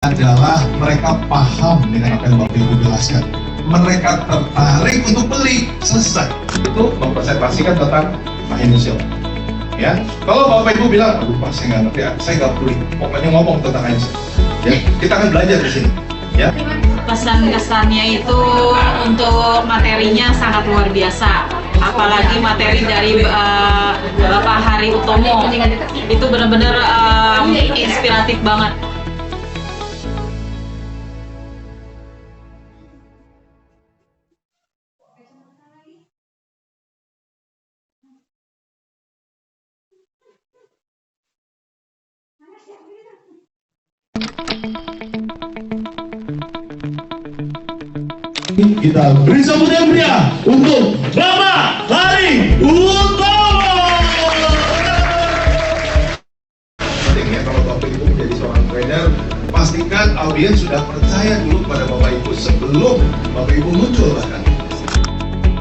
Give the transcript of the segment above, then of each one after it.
adalah mereka paham dengan apa yang Bapak Ibu jelaskan. Mereka tertarik untuk beli, selesai. Itu mempresentasikan tentang financial. Ya, kalau Bapak Ibu bilang, aduh Pak, saya nggak ngerti, saya nggak peduli, pokoknya ngomong tentang financial. Ya, kita akan belajar di sini. Ya. Pesan kesannya itu untuk materinya sangat luar biasa. Apalagi materi dari Bapak Hari Utomo itu benar-benar inspiratif banget. Kita beri sambutan yang meriah untuk Bapak Hari Utomo. Pentingnya kalau Bapak Ibu menjadi seorang trainer, pastikan audiens sudah percaya dulu pada Bapak Ibu sebelum Bapak Ibu muncul bahkan.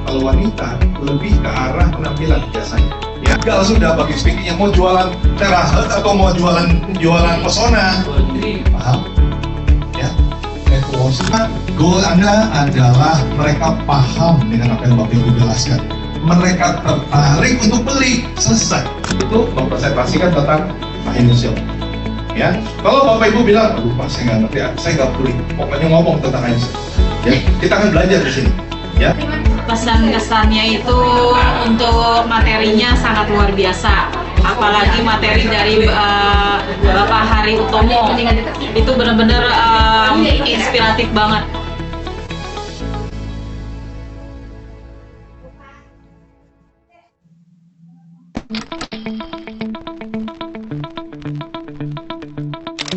Kalau wanita lebih ke arah penampilan biasanya. Ya, kalau sudah bagi speaking yang mau jualan terahet atau mau jualan pesona, paham? Ya, goal Anda adalah mereka paham dengan apa yang Bapak Ibu jelaskan. Mereka tertarik untuk beli, selesai. Itu mempresentasikan tentang financial. Ya, kalau Bapak Ibu bilang, aduh Pak, saya nggak ngerti, saya nggak peduli, pokoknya ngomong tentang financial. Ya, kita akan belajar di sini. Ya. Pesan kesannya itu untuk materinya sangat luar biasa. Apalagi materi dari Bapak Hari Utomo itu benar-benar inspiratif banget.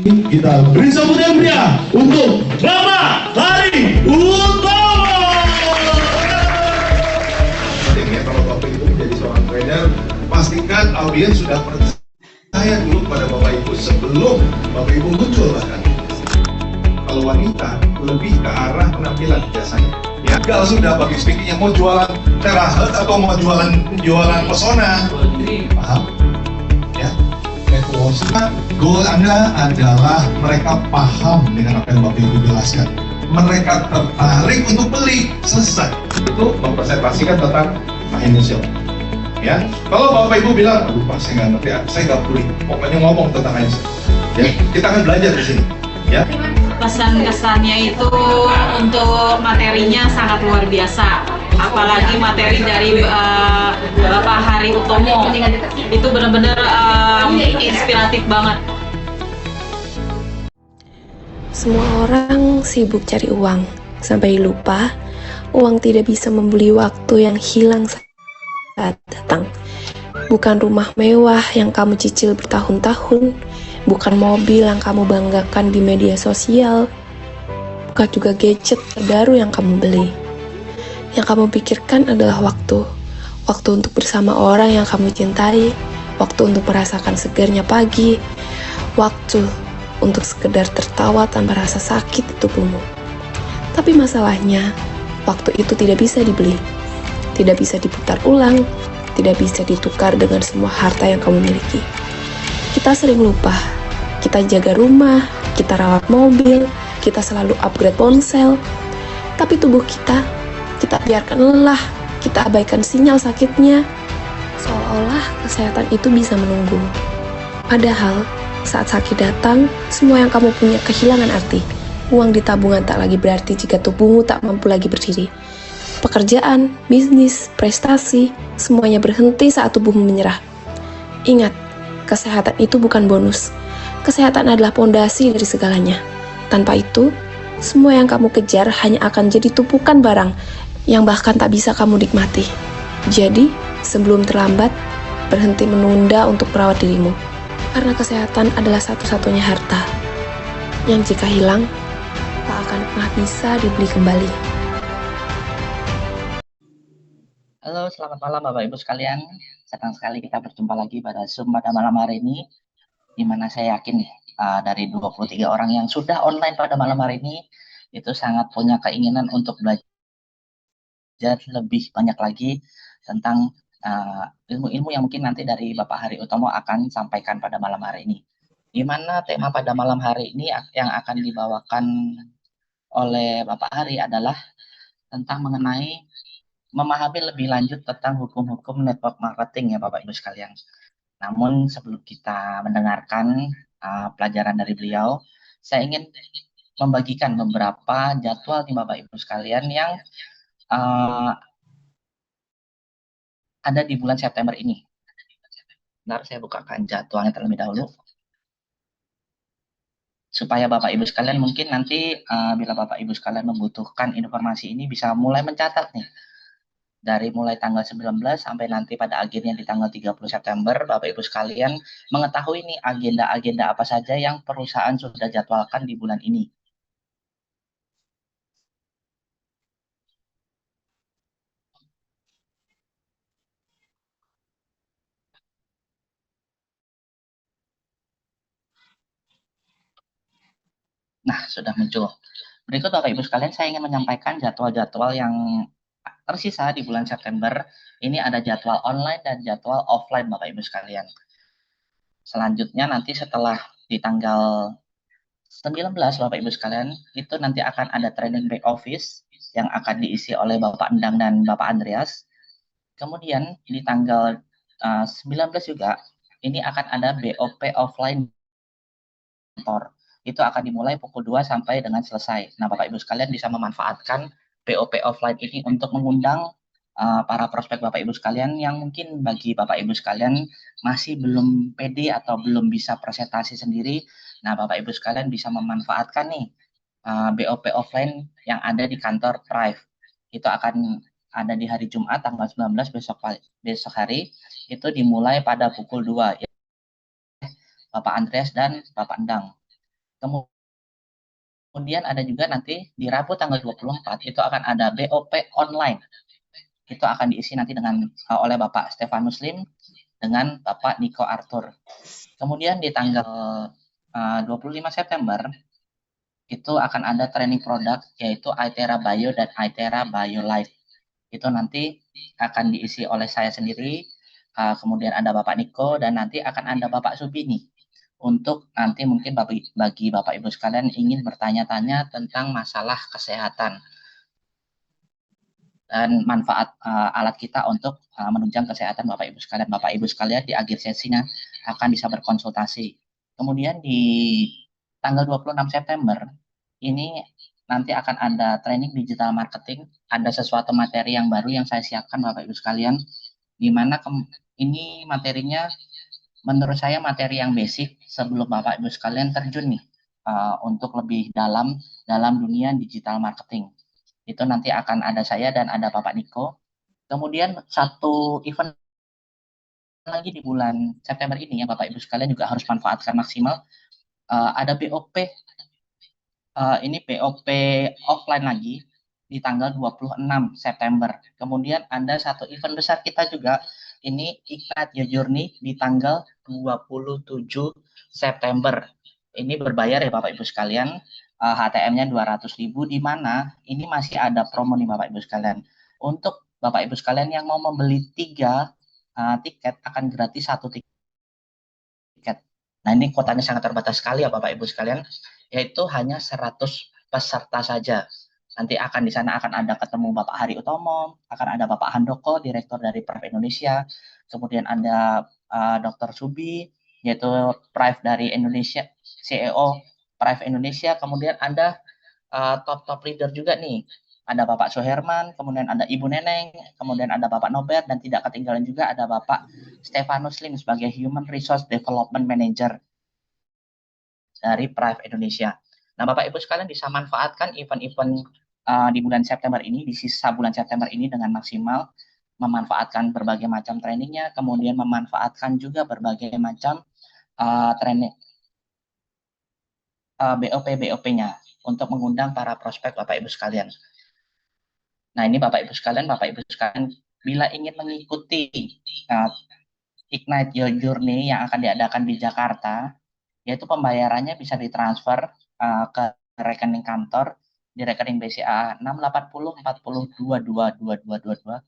Kita beri sambutan yang meriah untuk Bapak Hari Utomo. Pentingnya kalau Bapak Ibu menjadi seorang trainer, pastikan audiens sudah percaya dulu pada Bapak Ibu sebelum Bapak Ibu muncul bahkan. Kalau wanita lebih ke arah penampilan biasanya. Ya, kalau sudah bagi speaking yang mau jualan terahet atau mau jualan pesona, paham? Ya, goal Anda adalah mereka paham dengan apa yang Bapak Ibu jelaskan. Mereka tertarik untuk beli, selesai. Itu mempresentasikan tentang financial. Ya, kalau Bapak Ibu bilang, aduh Pak, saya nggak ngerti, saya nggak peduli, pokoknya ngomong tentang financial. Ya, kita akan belajar di sini. Ya. Pesan kesannya itu untuk materinya sangat luar biasa. Apalagi materi dari Bapak Hari Utomo itu benar-benar inspiratif banget. Semua orang sibuk cari uang, sampai lupa uang tidak bisa membeli waktu yang hilang saat datang. Bukan rumah mewah yang kamu cicil bertahun-tahun, bukan mobil yang kamu banggakan di media sosial, bukan juga gadget terbaru yang kamu beli. Yang kamu pikirkan adalah waktu. Waktu untuk bersama orang yang kamu cintai, waktu untuk merasakan segarnya pagi, waktu untuk sekedar tertawa tanpa rasa sakit di tubuhmu. Tapi masalahnya, waktu itu tidak bisa dibeli, tidak bisa diputar ulang, tidak bisa ditukar dengan semua harta yang kamu miliki. Kita sering lupa, kita jaga rumah, kita rawat mobil, kita selalu upgrade ponsel, tapi tubuh kita biarkan lelah, kita abaikan sinyal sakitnya, seolah-olah kesehatan itu bisa menunggu. Padahal, saat sakit datang, semua yang kamu punya kehilangan arti. Uang di tabungan tak lagi berarti jika tubuhmu tak mampu lagi berdiri. Pekerjaan, bisnis, prestasi, semuanya berhenti saat tubuhmu menyerah. Ingat, kesehatan itu bukan bonus. Kesehatan adalah pondasi dari segalanya. Tanpa itu, semua yang kamu kejar hanya akan jadi tumpukan barang yang bahkan tak bisa kamu nikmati. Jadi, sebelum terlambat, berhenti menunda untuk merawat dirimu. Karena kesehatan adalah satu-satunya harta yang jika hilang, tak akan pernah bisa dibeli kembali. Halo, selamat malam Bapak Ibu sekalian. Senang sekali kita berjumpa lagi pada Zoom pada malam hari ini, di mana saya yakin dari 23 orang yang sudah online pada malam hari ini, itu sangat punya keinginan untuk belajar lebih banyak lagi tentang ilmu-ilmu yang mungkin nanti dari Bapak Hari Utomo akan sampaikan pada malam hari ini. di mana tema pada malam hari ini yang akan dibawakan oleh Bapak Hari adalah tentang mengenai memahami lebih lanjut tentang hukum-hukum network marketing ya Bapak Ibu sekalian. Namun sebelum kita mendengarkan pelajaran dari beliau, saya ingin membagikan beberapa jadwal nih Bapak Ibu sekalian yang uh, ada di bulan September ini. Bentar, saya bukakan jadwalnya terlebih dahulu. Supaya Bapak Ibu sekalian mungkin nanti bila Bapak Ibu sekalian membutuhkan informasi ini bisa mulai mencatat nih. Dari mulai tanggal 19 sampai nanti pada akhirnya di tanggal 30 September, Bapak Ibu sekalian mengetahui nih agenda-agenda apa saja yang perusahaan sudah jadwalkan di bulan ini. Nah, sudah muncul. Berikut Bapak Ibu sekalian, saya ingin menyampaikan jadwal-jadwal yang tersisa di bulan September. Ini ada jadwal online dan jadwal offline Bapak Ibu sekalian. Selanjutnya nanti setelah di tanggal 19 Bapak Ibu sekalian, itu nanti akan ada training back office yang akan diisi oleh Bapak Endang dan Bapak Andreas. Kemudian di tanggal 19 juga, ini akan ada BOP offline kantor. Itu akan dimulai pukul 2 sampai dengan selesai. Nah, Bapak Ibu sekalian bisa memanfaatkan BOP offline ini untuk mengundang para prospek Bapak Ibu sekalian yang mungkin bagi Bapak Ibu sekalian masih belum pede atau belum bisa presentasi sendiri. Nah, Bapak Ibu sekalian bisa memanfaatkan nih BOP offline yang ada di kantor Prive. Itu akan ada di hari Jumat tanggal 19 besok hari. Itu dimulai pada pukul 2 ya, Bapak Andreas dan Bapak Endang. Kemudian ada juga nanti di Rabu tanggal 24 itu akan ada BOP online. Itu akan diisi nanti dengan oleh Bapak Stefan Muslim dengan Bapak Niko Arthur. Kemudian di tanggal 25 September itu akan ada training produk yaitu Itera Bio dan Itera Bio Life. Itu nanti akan diisi oleh saya sendiri, kemudian ada Bapak Niko dan nanti akan ada Bapak Subini. Untuk nanti mungkin bagi Bapak Ibu sekalian ingin bertanya-tanya tentang masalah kesehatan dan manfaat alat kita untuk menunjang kesehatan Bapak Ibu sekalian. Bapak Ibu sekalian di akhir sesinya akan bisa berkonsultasi. Kemudian di tanggal 26 September ini nanti akan ada training digital marketing, ada sesuatu materi yang baru yang saya siapkan Bapak Ibu sekalian, di mana ini materinya menurut saya materi yang basic sebelum Bapak Ibu sekalian terjun nih untuk lebih dalam dunia digital marketing. Itu nanti akan ada saya dan ada Bapak Niko. Kemudian satu event lagi di bulan September ini ya Bapak Ibu sekalian juga harus manfaatkan maksimal. Ada BOP, ini BOP offline lagi di tanggal 26 September. Kemudian ada satu event besar kita juga, ini Ignite Your Journey di tanggal 27 September. Ini berbayar ya Bapak Ibu sekalian, HTM-nya 200.000, di mana ini masih ada promo nih Bapak Ibu sekalian. Untuk Bapak Ibu sekalian yang mau membeli 3 tiket akan gratis 1 tiket. Nah, ini kuotanya sangat terbatas sekali ya Bapak Ibu sekalian, yaitu hanya 100 peserta saja. Nanti akan di sana akan ada ketemu Bapak Hari Utomo, akan ada Bapak Handoko, Direktur dari Prive Indonesia, kemudian ada Dr. Subi, yaitu Prive dari Indonesia, CEO Prive Indonesia, kemudian ada top leader juga nih. Ada Bapak Soherman, kemudian ada Ibu Neneng, kemudian ada Bapak Norbert, dan tidak ketinggalan juga ada Bapak Stefanus Lim sebagai Human Resource Development Manager dari Prive Indonesia. Nah, Bapak Ibu sekalian bisa manfaatkan event-event di bulan September ini, di sisa bulan September ini dengan maksimal, memanfaatkan berbagai macam trainingnya, kemudian memanfaatkan juga berbagai macam training BOP-nya untuk mengundang para prospek Bapak Ibu sekalian. Nah, ini Bapak Ibu sekalian, bila ingin mengikuti Ignite Your Journey yang akan diadakan di Jakarta, yaitu pembayarannya bisa ditransfer ke rekening kantor di rekening BCA 68040222222.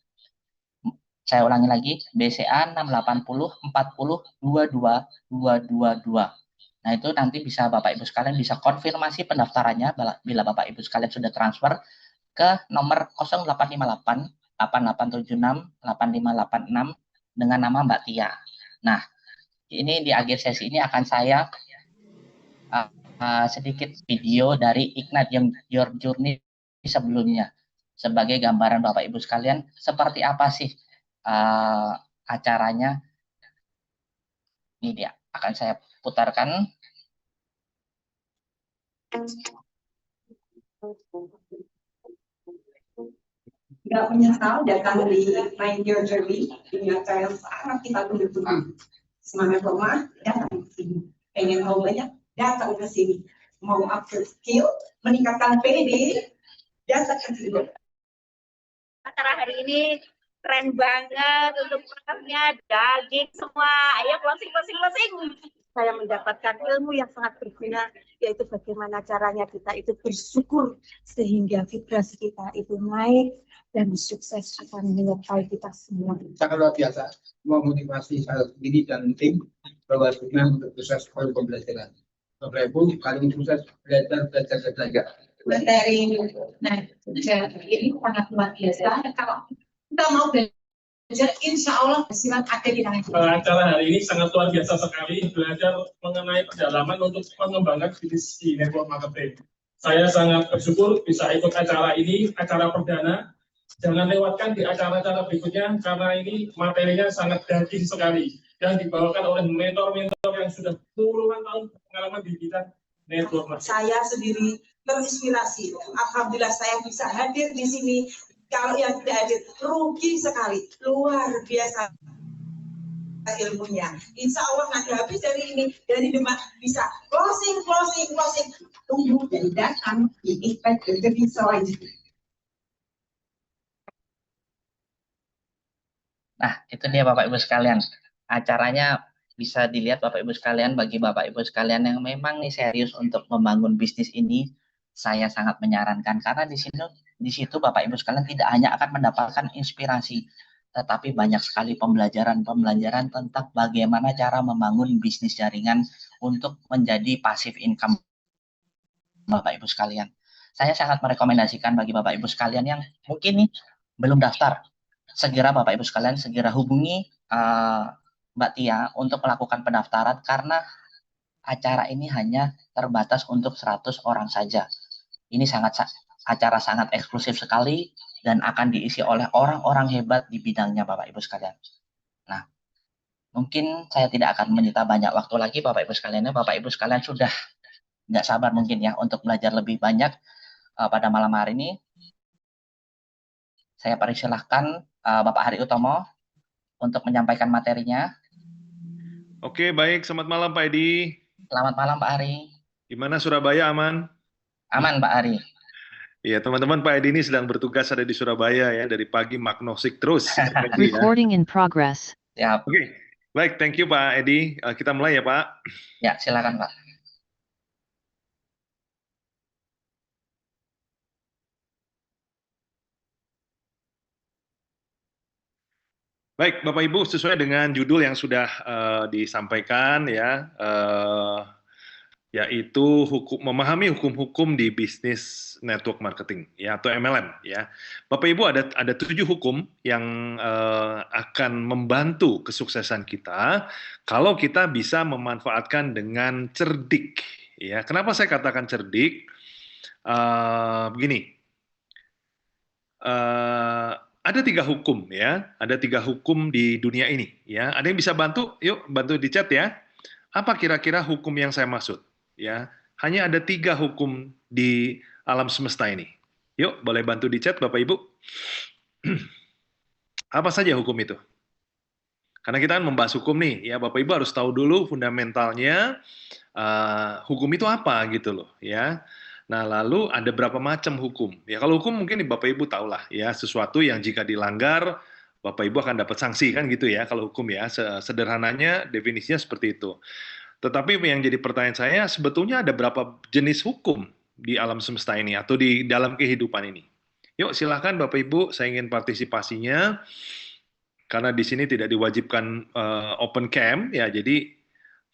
Saya ulangi lagi, BCA 68040222222. Nah, itu nanti bisa Bapak Ibu sekalian bisa konfirmasi pendaftarannya bila Bapak Ibu sekalian sudah transfer ke nomor 0858 8876 8586 dengan nama Mbak Tia. Nah, ini di akhir sesi ini akan saya sedikit video dari Ignite Your Journey sebelumnya sebagai gambaran Bapak Ibu sekalian seperti apa sih acaranya. Ini dia akan saya putarkan. Nggak menyesal datang di Mind Your Journey, ini acara yang sangat kita tunggu-tunggu. Semangat lemah, datang ke sini. Pengen tahu banyak, datang ke sini. Mau upgrade skill, meningkatkan PD, datang ke sini. Acara hari ini keren banget untuk produknya, daging semua. Ayo closing. Saya mendapatkan ilmu yang sangat berguna, yaitu bagaimana caranya kita itu bersyukur sehingga vibrasi kita itu naik dan sukses akan menyertai kita semua. Sangat luar biasa, memotivasi saya sendiri dan tim bahwa dengan untuk sukses pembelajaran. Bapak Ibu, kali sukses belajar. Materi, nah, ini sangat luar biasa. Kalau kita mau belajar, insya Allah hasilnya ada di tangan kita. Acara hari ini sangat luar biasa sekali, belajar mengenai pendalaman untuk mengembangkan bisnis di network marketing. Saya sangat bersyukur bisa ikut acara ini, acara perdana. Jangan lewatkan di acara-acara berikutnya, karena ini materinya sangat daging sekali. Yang dibawakan oleh mentor-mentor yang sudah puluhan tahun pengalaman di bidang network marketing. Saya sendiri terinspirasi. Alhamdulillah saya bisa hadir di sini. Kalau yang tidak hadir, rugi sekali. Luar biasa ilmunya. Insya Allah nanti habis dari ini, dari Demak bisa closing. Tunggu dan datang di Ignite Your Journey selanjutnya. Nah, itu dia Bapak Ibu sekalian. Acaranya bisa dilihat Bapak Ibu sekalian, bagi Bapak Ibu sekalian yang memang nih serius untuk membangun bisnis ini, saya sangat menyarankan karena di situ Bapak Ibu sekalian tidak hanya akan mendapatkan inspirasi, tetapi banyak sekali pembelajaran tentang bagaimana cara membangun bisnis jaringan untuk menjadi passive income Bapak Ibu sekalian. Saya sangat merekomendasikan bagi Bapak Ibu sekalian yang mungkin nih belum daftar, segera Bapak Ibu sekalian segera hubungi Mbak Tia untuk melakukan pendaftaran karena acara ini hanya terbatas untuk 100 orang saja. Ini acara sangat eksklusif sekali dan akan diisi oleh orang-orang hebat di bidangnya Bapak Ibu sekalian. Nah, mungkin saya tidak akan menyita banyak waktu lagi Bapak Ibu sekalian. Bapak Ibu sekalian sudah nggak sabar mungkin ya untuk belajar lebih banyak pada malam hari ini. Saya persilahkan Bapak Hari Utomo untuk menyampaikan materinya. Oke, baik. Selamat malam Pak Edi. Selamat malam Pak Ari. Gimana Surabaya, aman? Aman Pak Ari. Iya, teman-teman, Pak Edi ini sedang bertugas ada di Surabaya ya, dari pagi magnosik terus. Recording in progress. Siap. Oke, baik. Thank you Pak Edi. Kita mulai ya Pak. Ya, silakan Pak. Baik, Bapak Ibu, sesuai dengan judul yang sudah disampaikan ya, yaitu memahami hukum-hukum di bisnis network marketing ya atau MLM ya. Bapak Ibu ada 7 hukum yang akan membantu kesuksesan kita kalau kita bisa memanfaatkan dengan cerdik ya. Kenapa saya katakan cerdik? Begini. Ada 3 hukum ya, ada 3 hukum di dunia ini ya. Ada yang bisa bantu? Yuk bantu di chat ya. Apa kira-kira hukum yang saya maksud? Ya, hanya ada 3 hukum di alam semesta ini. Yuk boleh bantu di chat Bapak Ibu. Apa saja hukum itu? Karena kita kan membahas hukum nih, ya Bapak Ibu harus tahu dulu fundamentalnya hukum itu apa gitu loh ya. Nah, lalu ada berapa macam hukum? Ya, kalau hukum mungkin Bapak Ibu tahulah ya, sesuatu yang jika dilanggar Bapak Ibu akan dapat sanksi kan gitu ya, kalau hukum ya. Sederhananya definisinya seperti itu. Tetapi yang jadi pertanyaan saya, sebetulnya ada berapa jenis hukum di alam semesta ini atau di dalam kehidupan ini? Yuk, silakan Bapak Ibu, saya ingin partisipasinya. Karena di sini tidak diwajibkan open cam ya, jadi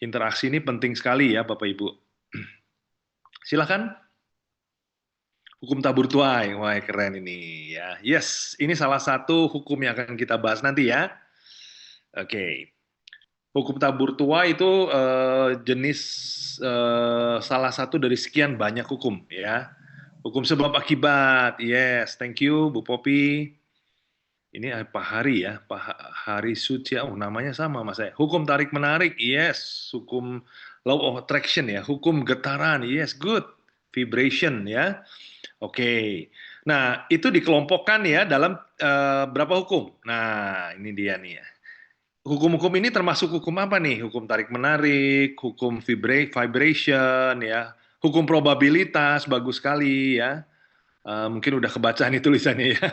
Interaksi ini penting sekali ya Bapak Ibu. Silakan. Hukum tabur tuai, wah keren ini ya. Yes, ini salah satu hukum yang akan kita bahas nanti ya. Oke. Hukum tabur tuai itu jenis salah satu dari sekian banyak hukum ya. Hukum sebab akibat, yes, thank you Bu Popi. Ini Pak Hari ya, Pak Hari Sucia, namanya sama Mas saya. Hukum tarik menarik, yes. Hukum law of attraction ya, hukum getaran, yes, good. Vibration ya. Oke. Nah, itu dikelompokkan ya dalam berapa hukum? Nah, ini dia nih ya. Hukum-hukum ini termasuk hukum apa nih? Hukum tarik-menarik, hukum vibration, ya, hukum probabilitas, bagus sekali ya. Mungkin udah kebaca nih tulisannya ya.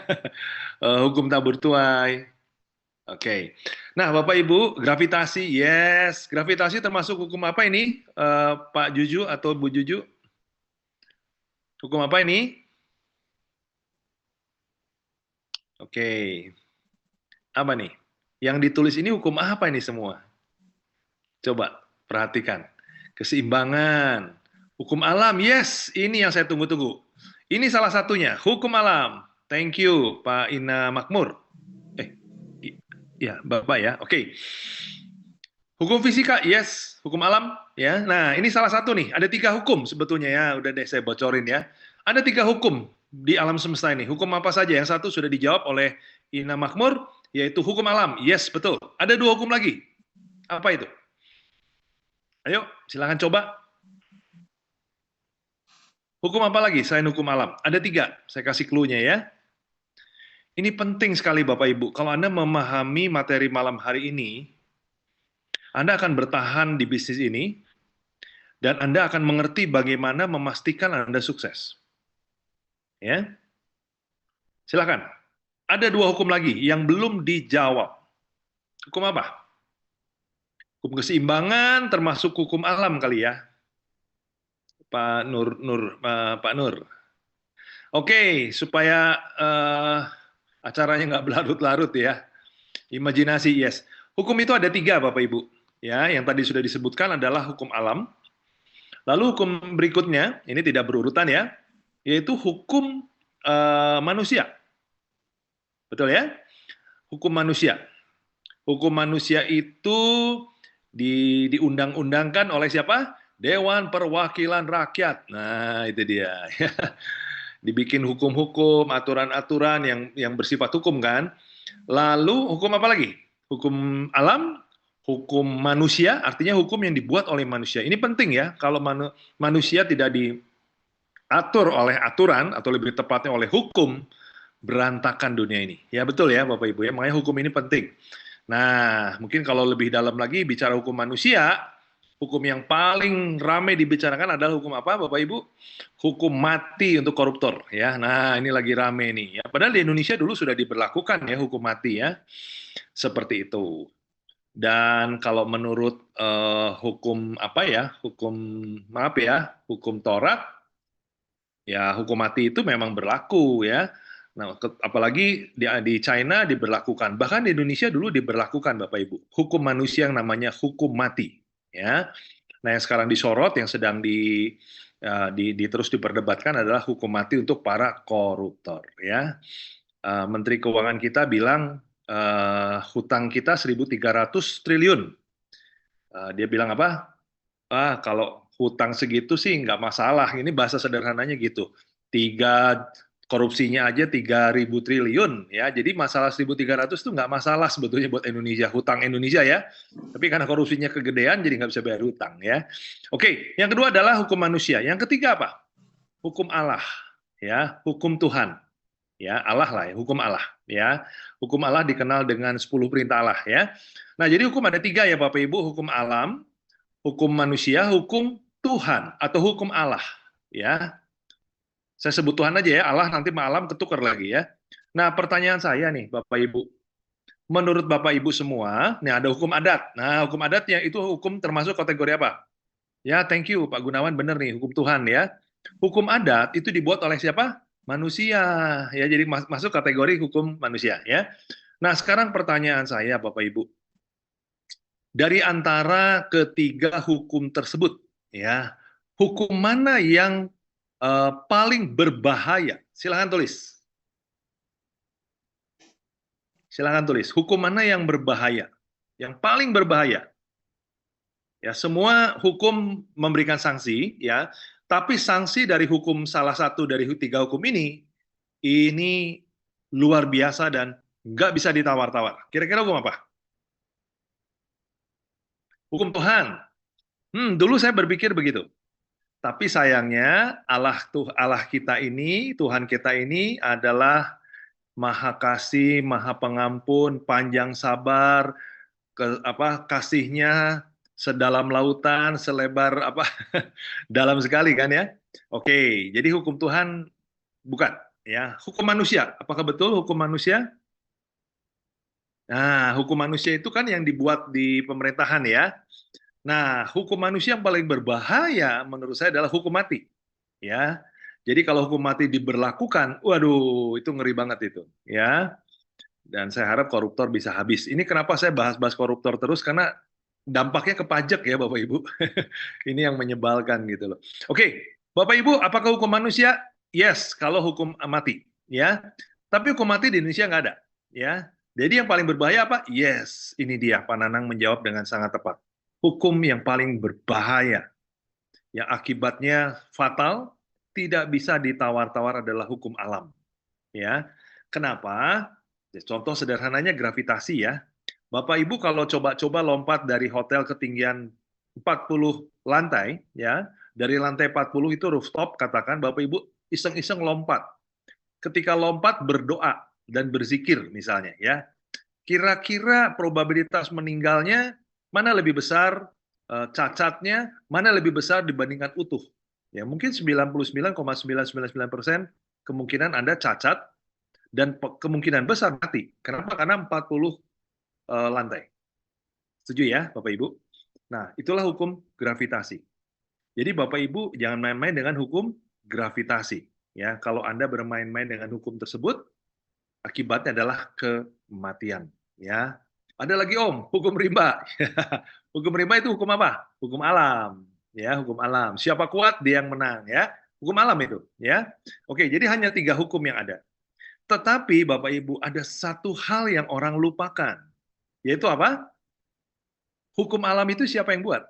Hukum tabur tuai. Oke. Nah, Bapak Ibu, gravitasi, yes. Gravitasi termasuk hukum apa ini, Pak Juju atau Bu Juju? Hukum apa ini? Oke. Apa nih? Yang ditulis ini hukum apa ini semua? Coba perhatikan. Keseimbangan. Hukum alam, yes. Ini yang saya tunggu-tunggu. Ini salah satunya, hukum alam. Thank you, Pak Ina Makmur. Ya, Bapak ya. Oke. Hukum fisika, yes. Hukum alam, ya. Nah, ini salah satu nih. Ada 3 hukum sebetulnya ya. Udah deh saya bocorin ya. Ada 3 hukum di alam semesta ini. Hukum apa saja? Yang satu sudah dijawab oleh Ina Makmur, yaitu hukum alam. Yes, betul. Ada 2 hukum lagi. Apa itu? Ayo, silakan coba. Hukum apa lagi selain hukum alam? Ada 3. Saya kasih clue-nya ya. Ini penting sekali Bapak Ibu. Kalau Anda memahami materi malam hari ini, Anda akan bertahan di bisnis ini, dan Anda akan mengerti bagaimana memastikan Anda sukses. Ya, silakan. Ada 2 hukum lagi yang belum dijawab. Hukum apa? Hukum keseimbangan termasuk hukum alam kali ya, Pak Nur. Oke, supaya acaranya nggak berlarut-larut ya. Imajinasi, yes. Hukum itu ada 3 Bapak Ibu. Ya, yang tadi sudah disebutkan adalah hukum alam. Lalu hukum berikutnya, ini tidak berurutan ya, yaitu hukum manusia. Betul ya? Hukum manusia. Hukum manusia itu diundang-undangkan oleh siapa? Dewan Perwakilan Rakyat. Nah, itu dia. Dibikin hukum-hukum, aturan-aturan yang bersifat hukum kan. Lalu hukum apa lagi? Hukum alam, hukum manusia, artinya hukum yang dibuat oleh manusia. Ini penting ya, kalau manusia tidak diatur oleh aturan, atau lebih tepatnya oleh hukum, berantakan dunia ini. Ya betul ya Bapak Ibu ya, makanya hukum ini penting. Nah, mungkin kalau lebih dalam lagi bicara hukum manusia, hukum yang paling ramai dibicarakan adalah hukum apa Bapak Ibu? Hukum mati untuk koruptor ya. Nah, ini lagi rame nih ya. Padahal di Indonesia dulu sudah diberlakukan ya hukum mati ya. Seperti itu. Dan kalau menurut hukum apa ya? Hukum Taurat ya, hukum mati itu memang berlaku ya. Nah, apalagi di China diberlakukan, bahkan di Indonesia dulu diberlakukan Bapak Ibu, hukum manusia yang namanya hukum mati, ya. Nah, yang sekarang disorot, yang sedang terus diperdebatkan adalah hukum mati untuk para koruptor, ya. Menteri Keuangan kita bilang hutang kita 1.300 triliun. Dia bilang apa? Kalau hutang segitu sih nggak masalah. Ini bahasa sederhananya gitu. Korupsinya aja 3.000 triliun ya. Jadi masalah 1.300 itu nggak masalah sebetulnya buat Indonesia, hutang Indonesia ya. Tapi karena korupsinya kegedean jadi nggak bisa bayar hutang ya. Oke, yang kedua adalah hukum manusia. Yang ketiga apa? Hukum Allah ya, hukum Tuhan. Ya, Allah lah ya, hukum Allah ya. Hukum Allah dikenal dengan 10 perintah Allah ya. Nah, jadi hukum ada 3 ya Bapak Ibu, hukum alam, hukum manusia, hukum Tuhan atau hukum Allah ya. Saya sebut Tuhan aja ya, Allah nanti malam ketukar lagi ya. Nah, pertanyaan saya nih Bapak Ibu. Menurut Bapak Ibu semua, nih ada hukum adat. Nah, hukum adatnya itu hukum termasuk kategori apa? Ya, thank you Pak Gunawan, benar nih, hukum Tuhan ya. Hukum adat itu dibuat oleh siapa? Manusia. Ya, jadi masuk kategori hukum manusia ya. Nah, sekarang pertanyaan saya Bapak Ibu. dari antara ketiga hukum tersebut, ya, hukum mana yang paling berbahaya? Silahkan tulis. Silahkan tulis. Hukum mana yang berbahaya? Yang paling berbahaya. Ya, semua hukum memberikan sanksi, ya, tapi sanksi dari hukum salah satu dari tiga hukum ini luar biasa dan nggak bisa ditawar-tawar. Kira-kira hukum apa? Hukum Tuhan. Dulu saya berpikir begitu. Tapi sayangnya Allah kita ini, Tuhan kita ini adalah Maha Kasih, Maha Pengampun, panjang sabar, kasihnya sedalam lautan, selebar dalam sekali kan ya. Oke, jadi hukum Tuhan bukan ya. Hukum manusia, apakah betul hukum manusia? Nah, hukum manusia itu kan yang dibuat di pemerintahan ya. Nah, hukum manusia yang paling berbahaya menurut saya adalah hukum mati. Ya. Jadi kalau hukum mati diberlakukan, waduh, itu ngeri banget itu, ya. Dan saya harap koruptor bisa habis. Ini kenapa saya bahas-bahas koruptor terus, karena dampaknya ke pajak ya Bapak Ibu. Ini yang menyebalkan gitu loh. Oke, Bapak Ibu, apakah hukum manusia? Yes, kalau hukum mati, ya. Tapi hukum mati di Indonesia nggak ada, ya. Jadi yang paling berbahaya apa? Yes, ini dia Pak Nanang menjawab dengan sangat tepat. Hukum yang paling berbahaya, yang akibatnya fatal, tidak bisa ditawar-tawar adalah hukum alam. Ya, kenapa? Contoh sederhananya gravitasi ya. Bapak Ibu kalau coba-coba lompat dari hotel ketinggian 40 lantai, ya, dari lantai 40 itu rooftop, katakan Bapak Ibu iseng-iseng lompat. Ketika lompat berdoa dan berzikir misalnya, ya. Kira-kira probabilitas meninggalnya mana lebih besar, cacatnya mana lebih besar dibandingkan utuh? Ya, mungkin 99,999% kemungkinan Anda cacat dan kemungkinan besar mati. Kenapa? Karena 40 lantai. Setuju ya, Bapak Ibu? Nah, itulah hukum gravitasi. Jadi Bapak Ibu jangan main-main dengan hukum gravitasi. Ya, kalau Anda bermain-main dengan hukum tersebut, akibatnya adalah kematian. Ya, ada lagi Om, hukum rimba. Hukum rimba itu hukum apa? Hukum alam. Ya, hukum alam. Siapa kuat dia yang menang. Ya, hukum alam itu. Ya, oke. Jadi hanya 3 hukum yang ada. Tetapi Bapak Ibu ada satu hal yang orang lupakan, yaitu apa? Hukum alam itu siapa yang buat?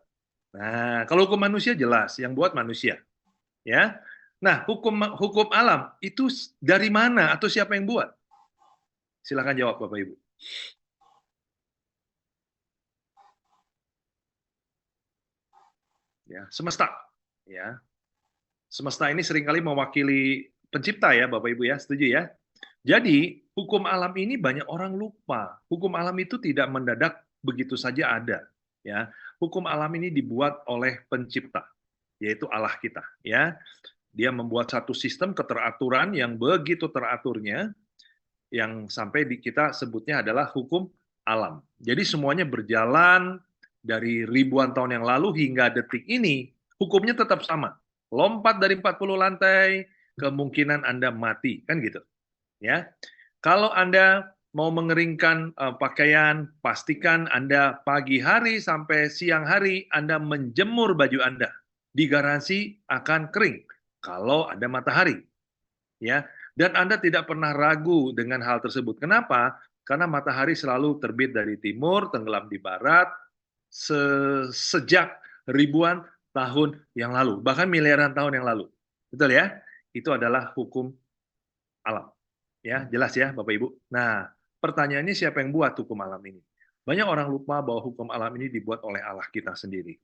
Nah, kalau hukum manusia jelas, yang buat manusia. Ya, nah hukum alam itu dari mana atau siapa yang buat? Silakan jawab Bapak Ibu. Ya, semesta. Ya, semesta ini seringkali mewakili pencipta ya Bapak Ibu ya, setuju ya? Jadi hukum alam ini banyak orang lupa. Hukum alam itu tidak mendadak begitu saja ada. Ya, hukum alam ini dibuat oleh pencipta, yaitu Allah kita. Ya, dia membuat satu sistem keteraturan yang begitu teraturnya, yang sampai kita sebutnya adalah hukum alam. Jadi semuanya berjalan dari ribuan tahun yang lalu hingga detik ini, hukumnya tetap sama. Lompat dari 40 lantai, kemungkinan Anda mati, kan gitu. Ya, kalau Anda mau mengeringkan pakaian, pastikan Anda pagi hari sampai siang hari Anda menjemur baju Anda. Digaransi akan kering kalau ada matahari. Ya, dan Anda tidak pernah ragu dengan hal tersebut. Kenapa? Karena matahari selalu terbit dari timur, tenggelam di barat, sejak ribuan tahun yang lalu, bahkan miliaran tahun yang lalu. Betul ya? Itu adalah hukum alam. Ya, jelas ya Bapak Ibu. Nah, pertanyaannya siapa yang buat hukum alam ini? Banyak orang lupa bahwa hukum alam ini dibuat oleh Allah kita sendiri.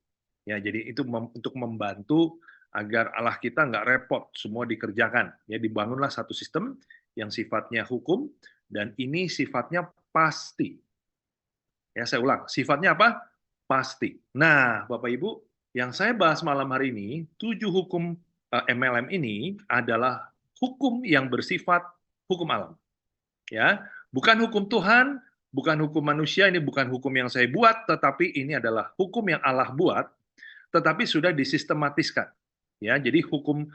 Ya, jadi itu untuk membantu agar Allah kita nggak repot, semua dikerjakan. Ya, dibangunlah satu sistem yang sifatnya hukum, dan ini sifatnya pasti. Ya, saya ulang, sifatnya apa? Pasti. Nah, Bapak Ibu, yang saya bahas malam hari ini, 7 hukum MLM ini adalah hukum yang bersifat hukum alam. Ya, bukan hukum Tuhan, bukan hukum manusia, ini bukan hukum yang saya buat, tetapi ini adalah hukum yang Allah buat, tetapi sudah disistematiskan. Ya, jadi hukum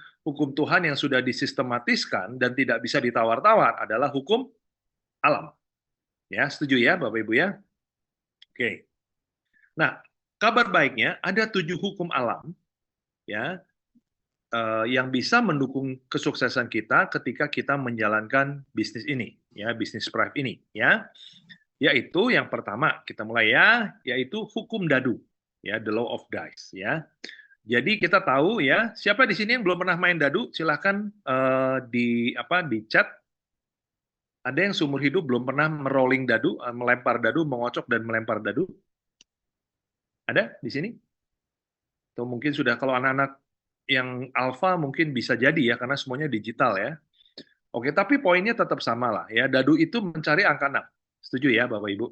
Tuhan yang sudah disistematiskan dan tidak bisa ditawar-tawar adalah hukum alam. Ya, setuju ya Bapak Ibu ya? Oke. Nah, kabar baiknya ada 7 hukum alam ya yang bisa mendukung kesuksesan kita ketika kita menjalankan bisnis ini, ya, bisnis Prive ini, ya. Yaitu yang pertama, kita mulai ya, yaitu hukum dadu, ya, the law of dice, ya. Jadi kita tahu ya, siapa di sini yang belum pernah main dadu, silahkan di chat. Ada yang seumur hidup belum pernah merolling dadu, melempar dadu, mengocok dan melempar dadu? Ada di sini? Atau mungkin sudah, kalau anak-anak yang alfa mungkin bisa jadi ya, karena semuanya digital ya. Oke, tapi poinnya tetap sama lah ya. Dadu itu mencari angka 6. Setuju ya Bapak Ibu?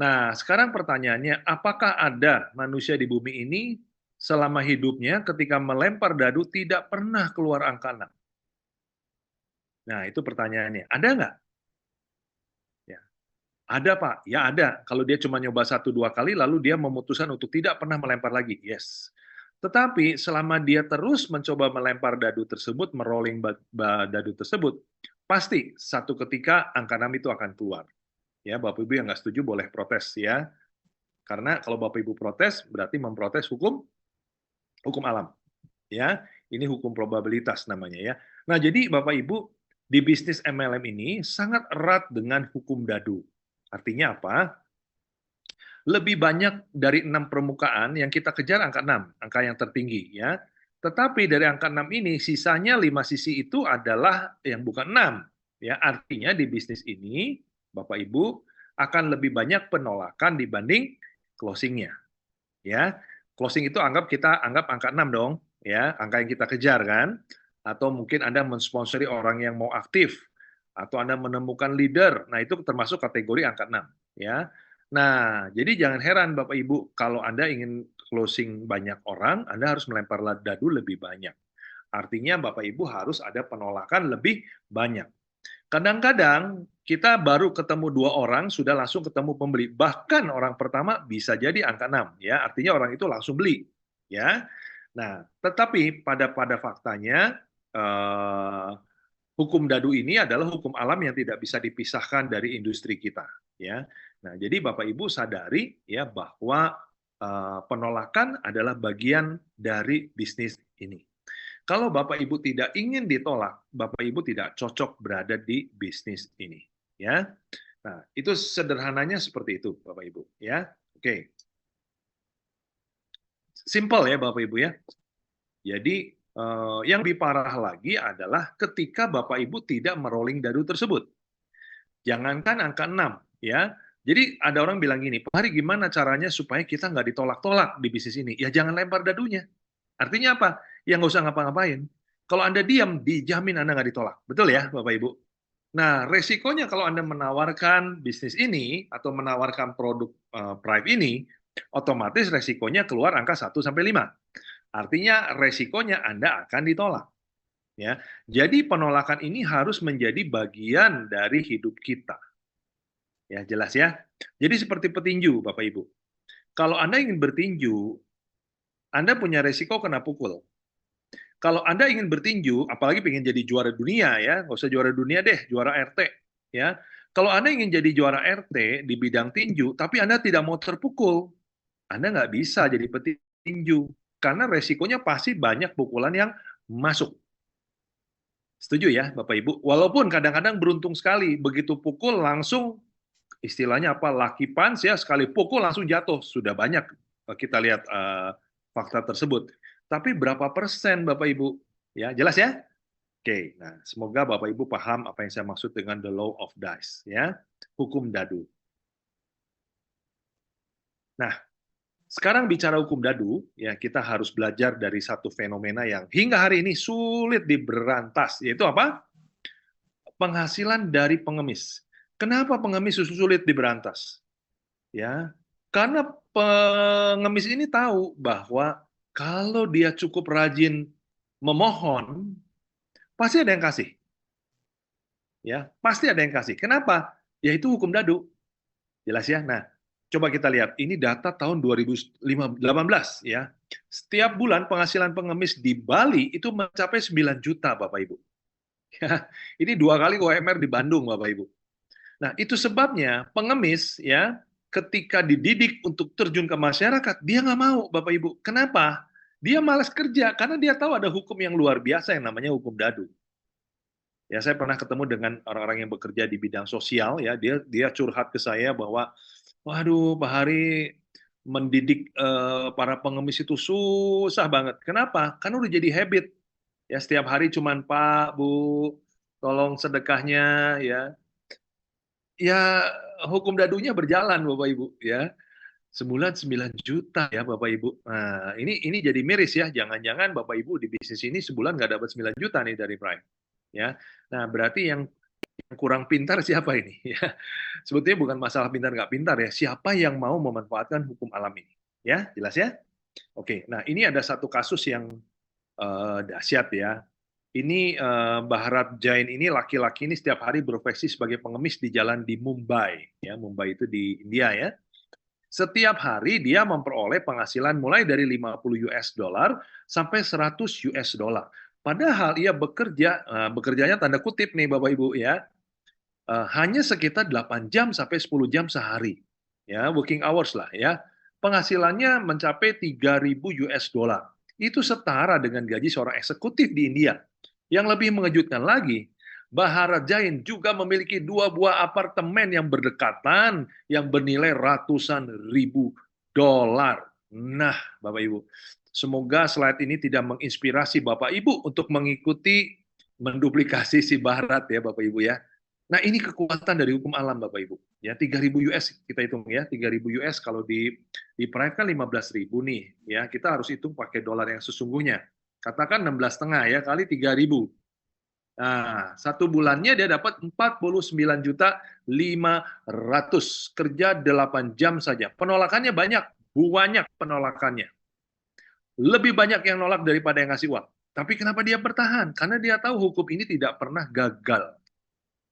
Nah, sekarang pertanyaannya, apakah ada manusia di bumi ini selama hidupnya ketika melempar dadu tidak pernah keluar angka 6? Nah, itu pertanyaannya. Ada nggak? Ya. Ada Pak? Ya ada. Kalau dia cuma nyoba 1-2 kali, lalu dia memutuskan untuk tidak pernah melempar lagi. Yes. Tetapi selama dia terus mencoba melempar dadu tersebut, merolling dadu tersebut, pasti satu ketika angka 6 itu akan keluar. Ya, Bapak Ibu yang nggak setuju boleh protes ya. Karena kalau Bapak Ibu protes, berarti memprotes hukum alam. Ya, ini hukum probabilitas namanya ya. Nah, jadi Bapak Ibu, di bisnis MLM ini sangat erat dengan hukum dadu. Artinya apa? Lebih banyak dari 6 permukaan yang kita kejar angka 6, angka yang tertinggi ya. Tetapi dari angka 6 ini sisanya 5 sisi itu adalah yang bukan 6 ya. Artinya di bisnis ini Bapak Ibu akan lebih banyak penolakan dibanding closing-nya. Ya. Closing itu kita anggap angka 6 dong ya, angka yang kita kejar kan. Atau mungkin Anda mensponsori orang yang mau aktif atau Anda menemukan leader. Nah, itu termasuk kategori angka 6 ya. Nah, jadi jangan heran Bapak Ibu, kalau Anda ingin closing banyak orang, Anda harus melempar dadu lebih banyak. Artinya Bapak Ibu harus ada penolakan lebih banyak. Kadang-kadang kita baru ketemu 2 orang, sudah langsung ketemu pembeli. Bahkan orang pertama bisa jadi angka 6, ya. Artinya orang itu langsung beli, ya. Nah, tetapi pada faktanya, hukum dadu ini adalah hukum alam yang tidak bisa dipisahkan dari industri kita, ya. Nah, jadi Bapak Ibu sadari ya bahwa penolakan adalah bagian dari bisnis ini. Kalau Bapak Ibu tidak ingin ditolak, Bapak Ibu tidak cocok berada di bisnis ini, ya. Nah, itu sederhananya seperti itu, Bapak Ibu, ya. Oke. Simple ya Bapak Ibu ya. Jadi yang lebih parah lagi adalah ketika Bapak Ibu tidak merolling dadu tersebut. Jangankan angka 6, ya. Jadi ada orang bilang gini, Pak Hari gimana caranya supaya kita nggak ditolak-tolak di bisnis ini? Ya jangan lempar dadunya. Artinya apa? Ya nggak usah ngapa-ngapain. Kalau Anda diam, dijamin Anda nggak ditolak. Betul ya Bapak Ibu? Nah, resikonya kalau Anda menawarkan bisnis ini atau menawarkan produk Prive ini, otomatis resikonya keluar angka 1-5. Artinya resikonya Anda akan ditolak. Ya, jadi penolakan ini harus menjadi bagian dari hidup kita. Ya, jelas ya. Jadi seperti petinju, Bapak Ibu. Kalau Anda ingin bertinju, Anda punya resiko kena pukul. Kalau Anda ingin bertinju, apalagi ingin jadi juara dunia ya, nggak usah juara dunia deh, juara RT. Ya, kalau Anda ingin jadi juara RT di bidang tinju, tapi Anda tidak mau terpukul, Anda nggak bisa jadi petinju. Karena resikonya pasti banyak pukulan yang masuk. Setuju ya Bapak Ibu? Walaupun kadang-kadang beruntung sekali, begitu pukul langsung istilahnya apa, lucky punch ya, sekali pukul langsung jatuh. Sudah banyak kita lihat fakta tersebut. Tapi berapa persen Bapak Ibu? Ya, jelas ya? Oke, nah semoga Bapak Ibu paham apa yang saya maksud dengan the law of dice, ya, hukum dadu. Nah, sekarang bicara hukum dadu, ya kita harus belajar dari satu fenomena yang hingga hari ini sulit diberantas, yaitu apa? Penghasilan dari pengemis. Kenapa pengemis sulit diberantas? Ya, karena pengemis ini tahu bahwa kalau dia cukup rajin memohon, pasti ada yang kasih. Ya, pasti ada yang kasih. Kenapa? Yaitu hukum dadu. Jelas ya? Nah, coba kita lihat. Ini data tahun 2018 ya. Setiap bulan penghasilan pengemis di Bali itu mencapai 9 juta, Bapak Ibu. Ya, ini 2 kali UMR di Bandung, Bapak Ibu. Nah, itu sebabnya pengemis ya, ketika dididik untuk terjun ke masyarakat, dia nggak mau, Bapak Ibu. Kenapa? Dia malas kerja, karena dia tahu ada hukum yang luar biasa yang namanya hukum dadu. Ya, saya pernah ketemu dengan orang-orang yang bekerja di bidang sosial, ya, dia curhat ke saya bahwa, waduh, Pak Hari, mendidik para pengemis itu susah banget. Kenapa? Karena udah jadi habit. Ya, setiap hari cuman, Pak, Bu, tolong sedekahnya, ya. Ya, hukum dadunya berjalan, Bapak Ibu, ya. Sebulan 9 juta ya, Bapak Ibu. Nah, ini jadi miris ya. Jangan-jangan Bapak Ibu di bisnis ini sebulan nggak dapat 9 juta nih dari Prime. Ya. Nah, berarti yang kurang pintar siapa ini? Ya. Sebetulnya bukan masalah pintar nggak pintar ya. Siapa yang mau memanfaatkan hukum alam ini? Ya, jelas ya? Oke, nah ini ada satu kasus yang dahsyat ya. Ini Bharat Jain ini laki-laki ini setiap hari berprofesi sebagai pengemis di jalan di Mumbai. Ya, Mumbai itu di India ya. Setiap hari dia memperoleh penghasilan mulai dari 50 US dollar sampai 100 US dollar. Padahal ia bekerjanya tanda kutip nih Bapak Ibu ya, hanya sekitar 8 jam sampai 10 jam sehari. Ya, working hours lah ya. Penghasilannya mencapai 3.000 US dollar. Itu setara dengan gaji seorang eksekutif di India. Yang lebih mengejutkan lagi, Bharat Jain juga memiliki 2 buah apartemen yang berdekatan yang bernilai ratusan ribu dolar. Nah, Bapak Ibu, semoga slide ini tidak menginspirasi Bapak Ibu untuk mengikuti menduplikasi si Bharat ya Bapak Ibu ya. Nah, ini kekuatan dari hukum alam Bapak Ibu. Ya, 3.000 US kita hitung ya, 3.000 US kalau di Prime kan 15.000 nih, ya. Kita harus hitung pakai dolar yang sesungguhnya. Katakan 16,5 ya kali 3.000. Nah, satu bulannya dia dapat 49.500. Kerja 8 jam saja. Penolakannya banyak penolakannya. Lebih banyak yang nolak daripada yang ngasih uang. Tapi kenapa dia bertahan? Karena dia tahu hukum ini tidak pernah gagal.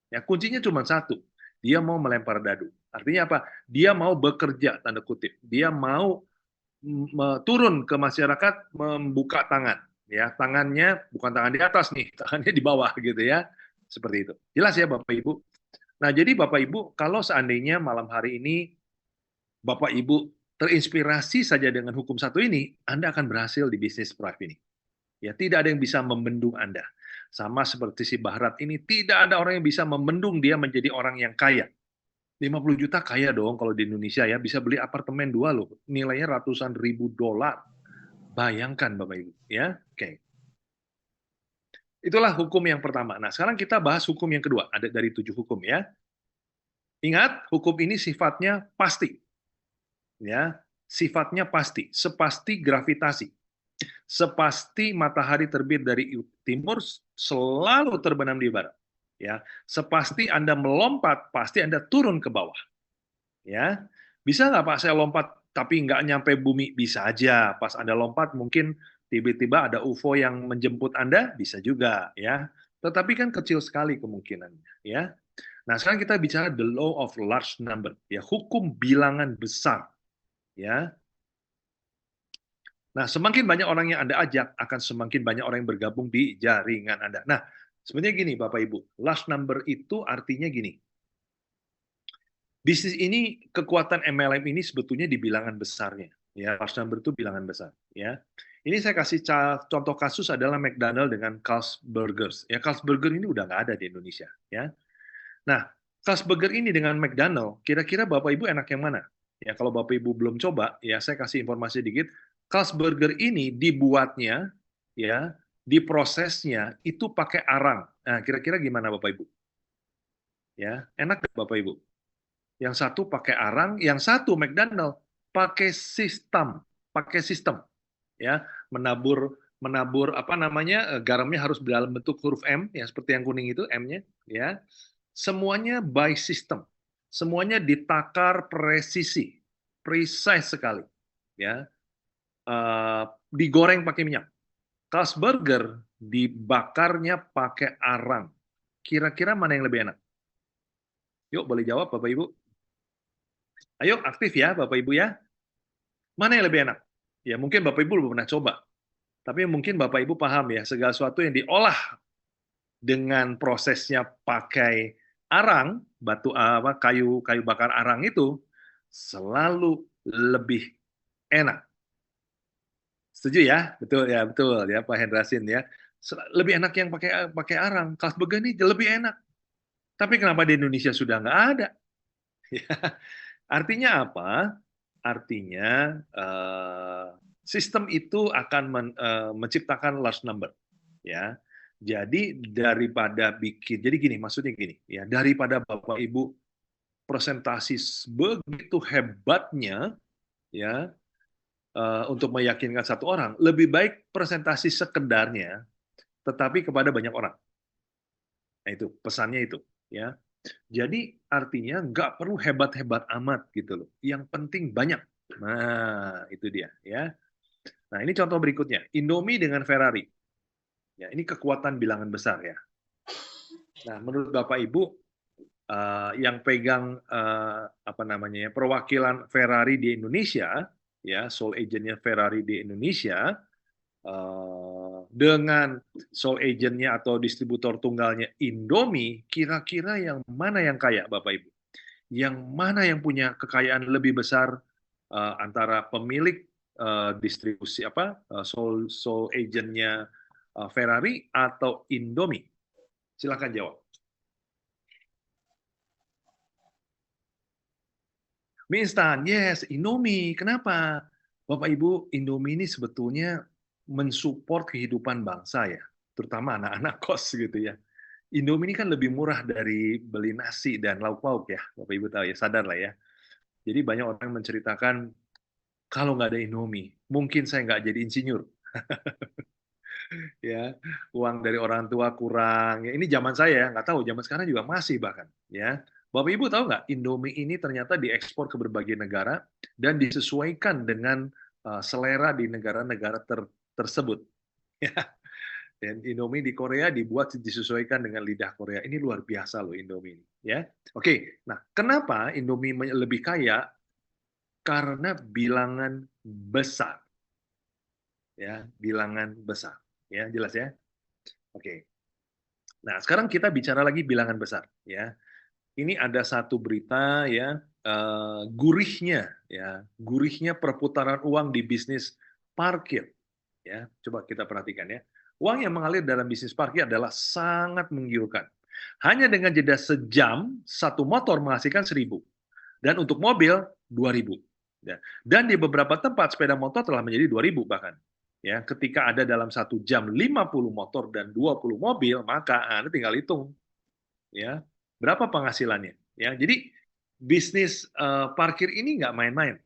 Ya, kuncinya cuma satu, dia mau melempar dadu. Artinya apa? Dia mau bekerja, tanda kutip. Dia mau turun ke masyarakat, membuka tangan. Ya, tangannya bukan tangan di atas nih, tangannya di bawah gitu ya. Seperti itu. Jelas ya Bapak Ibu? Nah, jadi Bapak Ibu, kalau seandainya malam hari ini Bapak Ibu terinspirasi saja dengan hukum satu ini, Anda akan berhasil di bisnis Prime ini. Ya, tidak ada yang bisa membendung Anda. Sama seperti si Bharat ini, tidak ada orang yang bisa membendung dia menjadi orang yang kaya. 50 juta kaya dong kalau di Indonesia ya, bisa beli apartemen 2 loh, nilainya ratusan ribu dolar. Bayangkan Bapak Ibu, ya. Oke. Itulah hukum yang pertama. Nah, sekarang kita bahas hukum yang kedua, ada dari 7 hukum ya. Ingat, hukum ini sifatnya pasti. Ya, sifatnya pasti, sepasti gravitasi. Sepasti matahari terbit dari timur selalu terbenam di barat. Ya, sepasti Anda melompat, pasti Anda turun ke bawah. Ya, bisa nggak Pak saya lompat tapi nggak nyampe bumi? Bisa aja. Pas Anda lompat mungkin tiba-tiba ada UFO yang menjemput Anda, bisa juga. Ya, tetapi kan kecil sekali kemungkinannya. Ya. Nah, sekarang kita bicara the law of large number. Ya, hukum bilangan besar. Ya. Nah, semakin banyak orang yang Anda ajak, akan semakin banyak orang yang bergabung di jaringan Anda. Nah, sebenarnya gini Bapak Ibu, large number itu artinya gini. Bisnis ini, kekuatan MLM ini sebetulnya di bilangan besarnya. Ya, large number itu bilangan besar. Ya, ini saya kasih contoh kasus adalah McDonald dengan Carl's Burgers. Ya, Carl's Burger ini udah nggak ada di Indonesia. Ya, nah, Carl's Burger ini dengan McDonald, kira-kira Bapak Ibu enak yang mana? Ya, kalau Bapak Ibu belum coba, ya saya kasih informasi dikit. Carl's Burger ini dibuatnya, ya, diprosesnya itu pakai arang. Nah, kira-kira gimana Bapak Ibu? Ya, enak nggak Bapak Ibu? Yang satu pakai arang, yang satu McDonald pakai sistem, ya, menabur apa namanya, garamnya harus dalam bentuk huruf M, ya seperti yang kuning itu M-nya, ya. Semuanya by system, semuanya ditakar presisi, precise sekali, ya. Digoreng pakai minyak. Carl's Burger dibakarnya pakai arang. Kira-kira mana yang lebih enak? Yuk, boleh jawab Bapak Ibu. Ayo, aktif ya Bapak Ibu ya. Mana yang lebih enak? Ya, mungkin Bapak Ibu belum pernah coba. Tapi mungkin Bapak Ibu paham ya, segala sesuatu yang diolah dengan prosesnya pakai arang, kayu bakar arang itu, selalu lebih enak. Setuju ya? Betul ya Pak Hendrasin ya. Lebih enak yang pakai arang. Kas begini lebih enak. Tapi kenapa di Indonesia sudah nggak ada? Artinya apa? Artinya sistem itu akan menciptakan large number, ya. Jadi daripada jadi gini, maksudnya gini, ya, daripada Bapak Ibu presentasi begitu hebatnya, ya, untuk meyakinkan satu orang, lebih baik presentasi sekedarnya, tetapi kepada banyak orang. Nah itu pesannya itu, ya. Jadi artinya nggak perlu hebat-hebat amat gitu loh. Yang penting banyak. Nah itu dia, ya. Nah ini contoh berikutnya, Indomie dengan Ferrari. Ya ini kekuatan bilangan besar ya. Nah menurut Bapak Ibu yang pegang perwakilan Ferrari di Indonesia, ya sole agentnya Ferrari di Indonesia. Dengan sole agentnya atau distributor tunggalnya Indomie, kira-kira yang mana yang kaya, Bapak Ibu? Yang mana yang punya kekayaan lebih besar antara pemilik distribusi sole agentnya Ferrari atau Indomie? Silakan jawab. Mie instan, yes, Indomie. Kenapa? Bapak Ibu, Indomie ini sebetulnya mensupport kehidupan bangsa ya, terutama anak-anak kos gitu ya. Indomie ini kan lebih murah dari beli nasi dan lauk pauk ya, Bapak Ibu tahu ya, sadar lah ya. Jadi banyak orang yang menceritakan kalau nggak ada Indomie, mungkin saya nggak jadi insinyur. Ya, uang dari orang tua kurang. Ya, ini zaman saya, nggak tahu zaman sekarang juga masih bahkan. Ya, Bapak Ibu tahu nggak, Indomie ini ternyata diekspor ke berbagai negara dan disesuaikan dengan selera di negara-negara tersebut. Ya. Dan Indomie di Korea dibuat disesuaikan dengan lidah Korea. Ini luar biasa loh Indomie ini. Ya, oke. Nah, kenapa Indomie lebih kaya? Karena bilangan besar. Ya, bilangan besar. Ya, jelas ya. Oke. Nah, sekarang kita bicara lagi bilangan besar. Ya, ini ada satu berita ya, gurihnya perputaran uang di bisnis parkir. Ya, coba kita perhatikan ya. Uang yang mengalir dalam bisnis parkir adalah sangat menggiurkan. Hanya dengan jeda sejam, satu motor menghasilkan 1.000. Dan untuk mobil, 2.000. Ya. Dan di beberapa tempat, sepeda motor telah menjadi 2.000 bahkan. Ya, ketika ada dalam 1 jam 50 motor dan 20 mobil, maka Anda tinggal hitung. Ya, berapa penghasilannya? Ya, jadi bisnis parkir ini nggak main-main.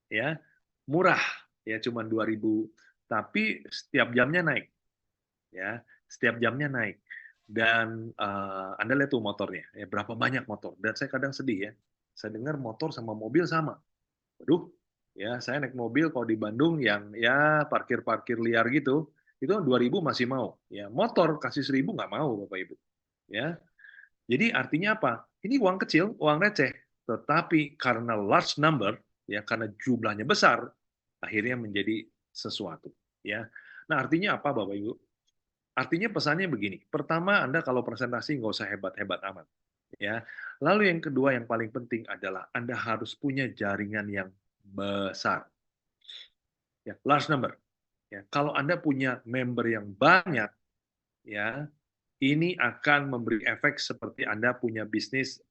Ya, murah. Ya, cuma 2.000. Tapi setiap jamnya naik, ya setiap jamnya naik, dan Anda lihat tuh motornya, ya berapa banyak motor, dan saya kadang sedih ya, saya dengar motor sama mobil sama, waduh, ya saya naik mobil kalau di Bandung yang ya parkir liar gitu, itu 2.000 masih mau, ya motor kasih 1.000 nggak mau Bapak Ibu, ya jadi artinya apa? Ini uang kecil, uang receh, tetapi karena large number, ya karena jumlahnya besar, akhirnya menjadi sesuatu. Ya, nah artinya apa Bapak Ibu? Artinya pesannya begini. Pertama, Anda kalau presentasi nggak usah hebat-hebat amat. Ya, lalu yang kedua yang paling penting adalah Anda harus punya jaringan yang besar. Ya, large number. Ya, kalau Anda punya member yang banyak, ya ini akan memberi efek seperti Anda punya bisnis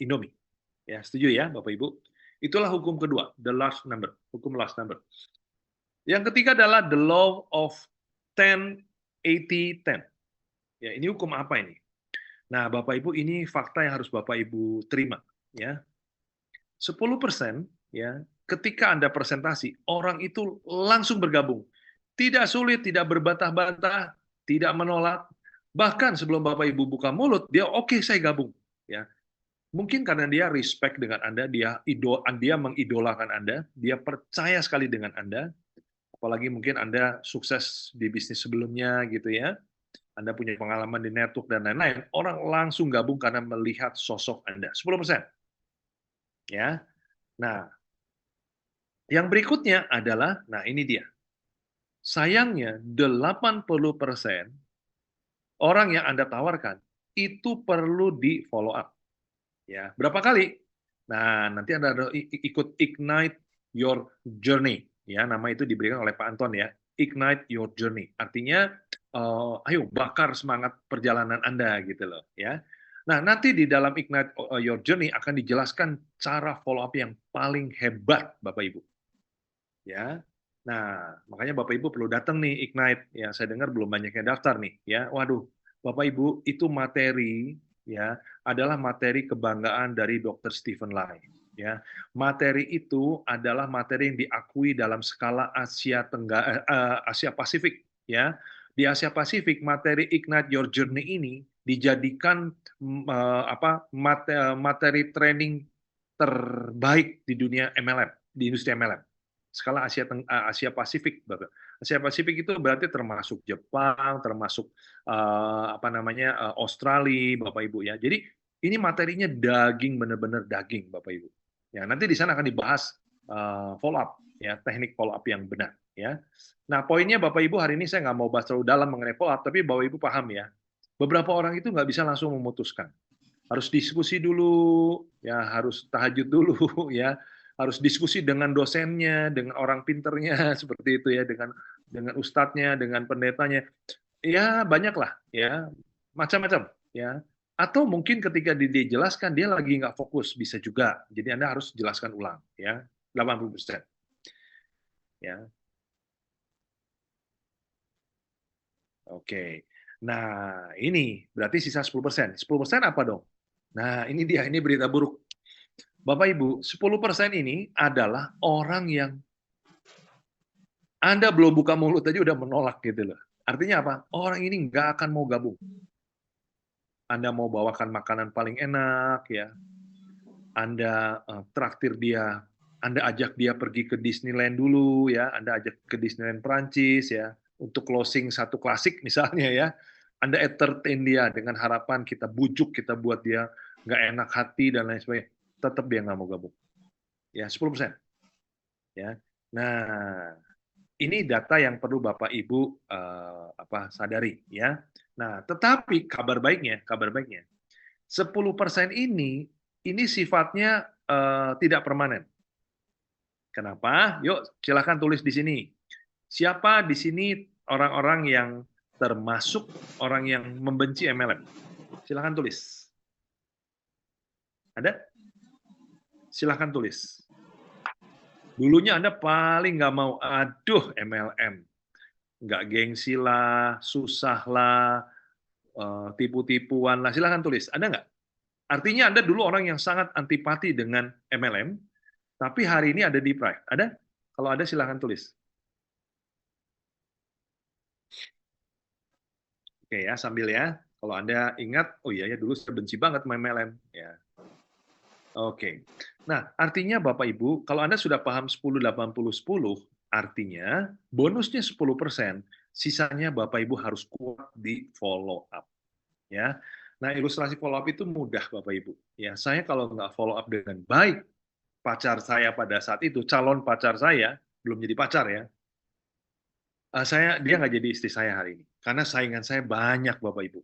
Indomie. Ya, setuju ya Bapak Ibu? Itulah hukum kedua, the large number, hukum large number. Yang ketiga adalah the law of 10-80-10. Ya, ini hukum apa ini? Nah, Bapak Ibu, ini fakta yang harus Bapak Ibu terima. Ya, 10% ya, ketika Anda presentasi, orang itu langsung bergabung. Tidak sulit, tidak berbantah-bantah, tidak menolak. Bahkan sebelum Bapak Ibu buka mulut, dia oke, saya gabung. Ya, mungkin karena dia respect dengan Anda, dia mengidolakan Anda, dia percaya sekali dengan Anda, apalagi mungkin Anda sukses di bisnis sebelumnya gitu ya, Anda punya pengalaman di network dan lain-lain, orang langsung gabung karena melihat sosok Anda. 10%. Ya. Nah, yang berikutnya adalah, nah ini dia. Sayangnya 80% orang yang Anda tawarkan itu perlu di follow up. Ya, berapa kali? Nah, nanti Anda ikut Ignite Your Journey. Ya, nama itu diberikan oleh Pak Anton ya. Ignite Your Journey. Artinya, ayo bakar semangat perjalanan Anda gitu loh. Ya. Nah, nanti di dalam Ignite Your Journey akan dijelaskan cara follow up yang paling hebat, Bapak Ibu. Ya. Nah, makanya Bapak Ibu perlu datang nih Ignite. Ya, saya dengar belum banyak yang daftar nih. Ya, waduh, Bapak Ibu itu materi ya adalah materi kebanggaan dari Dr. Stephen Lai. Ya, materi itu adalah materi yang diakui dalam skala Asia Asia Pasifik. Ya, di Asia Pasifik materi Ignite Your Journey ini dijadikan materi training terbaik di dunia MLM, di industri MLM. Skala Asia Pasifik, Bapak. Asia Pasifik itu berarti termasuk Jepang, termasuk Australia, Bapak Ibu ya. Jadi ini materinya daging, benar-benar daging, Bapak Ibu. Ya, nanti di sana akan dibahas follow up, ya, teknik follow up yang benar, ya. Nah, poinnya Bapak Ibu hari ini saya nggak mau bahas terlalu dalam mengenai follow up, tapi Bapak Ibu paham ya. Beberapa orang itu nggak bisa langsung memutuskan. Harus diskusi dulu, ya, harus tahajud dulu, ya. Harus diskusi dengan dosennya, dengan orang pinternya seperti itu ya, dengan ustadznya, dengan pendetanya, ya banyaklah ya, macam-macam ya. Atau mungkin ketika dijelaskan dia lagi nggak fokus, bisa juga. Jadi Anda harus jelaskan ulang ya, 80%. Ya. Oke. Nah, ini berarti sisa 10%. 10% apa dong? Nah, ini dia, ini berita buruk. Bapak Ibu, 10% ini adalah orang yang Anda belum buka mulut aja udah menolak gitu loh. Artinya apa? Orang ini nggak akan mau gabung. Anda mau bawakan makanan paling enak ya. Anda traktir dia, Anda ajak dia pergi ke Disneyland dulu ya, Anda ajak ke Disneyland Prancis ya, untuk closing satu klasik misalnya ya. Anda entertain dia dengan harapan kita bujuk, kita buat dia nggak enak hati dan lain sebagainya. Tetap dia nggak mau gabung. Ya, 10%. Ya. Nah, ini data yang perlu Bapak Ibu sadari ya. Nah, tetapi kabar baiknya 10% ini sifatnya tidak permanen. Kenapa? Yuk, silakan tulis di sini. Siapa di sini orang-orang yang termasuk orang yang membenci MLM? Silakan tulis. Ada? Silakan tulis. Dulunya Anda paling nggak mau, aduh MLM. Nggak gengsi lah, susah lah, tipu-tipuan lah. Silakan tulis. Ada nggak? Artinya Anda dulu orang yang sangat antipati dengan MLM, tapi hari ini ada di Pride. Ada? Kalau ada silakan tulis. Oke ya, sambil ya. Kalau Anda ingat, oh iya ya dulu saya benci banget sama MLM. Ya. Oke. Nah, artinya Bapak Ibu, kalau Anda sudah paham 10-80-10, artinya bonusnya 10%, sisanya Bapak Ibu harus kuat di follow up. Ya. Nah, ilustrasi follow up itu mudah Bapak Ibu. Ya, saya kalau nggak follow up dengan baik, pacar saya pada saat itu, calon pacar saya, belum jadi pacar ya, dia nggak jadi istri saya hari ini. Karena saingan saya banyak Bapak Ibu.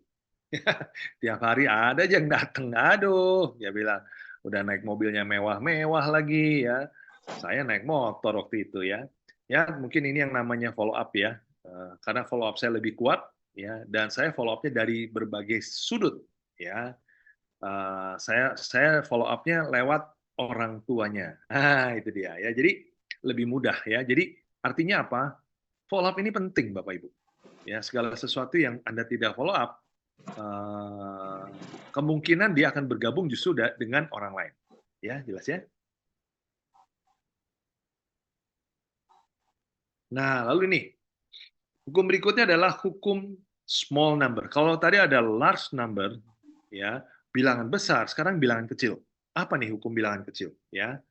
Tiap hari ada aja yang datang, aduh, dia bilang, udah naik mobilnya mewah-mewah lagi ya. Saya naik motor waktu itu ya. Ya, mungkin ini yang namanya follow up ya. Karena follow up saya lebih kuat ya, dan saya follow up-nya dari berbagai sudut ya. Saya follow up-nya lewat orang tuanya. Nah, itu dia ya. Jadi lebih mudah ya. Jadi artinya apa? Follow up ini penting Bapak Ibu. Ya, segala sesuatu yang Anda tidak follow up, kemungkinan dia akan bergabung justru dengan orang lain. Ya, jelas ya? Nah, lalu ini. Hukum berikutnya adalah hukum small number. Kalau tadi ada large number, ya, bilangan besar, sekarang bilangan kecil. Apa nih hukum bilangan kecil? Ya.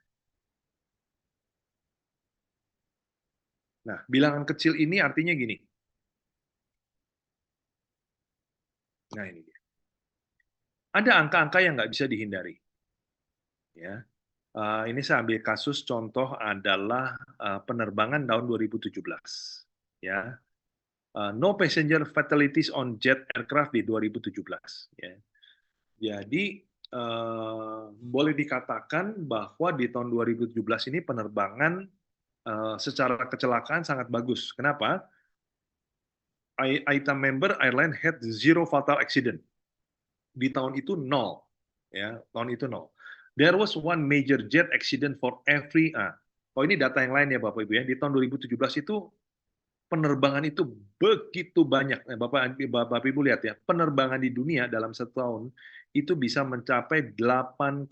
Nah, bilangan kecil ini artinya gini. Nah, ini dia. Ada angka-angka yang nggak bisa dihindari. Ya. Ini saya ambil kasus contoh adalah penerbangan tahun 2017. Ya. No passenger fatalities on jet aircraft di 2017. Ya. Jadi boleh dikatakan bahwa di tahun 2017 ini penerbangan secara kecelakaan sangat bagus. Kenapa? IATA member airline had zero fatal accident. Di tahun itu nol, ya, tahun itu nol. There was one major jet accident for every. Ini data yang lain ya Bapak Ibu ya. Di tahun 2017 itu penerbangan itu begitu banyak. Bapak Ibu lihat ya, penerbangan di dunia dalam satu tahun itu bisa mencapai 8,7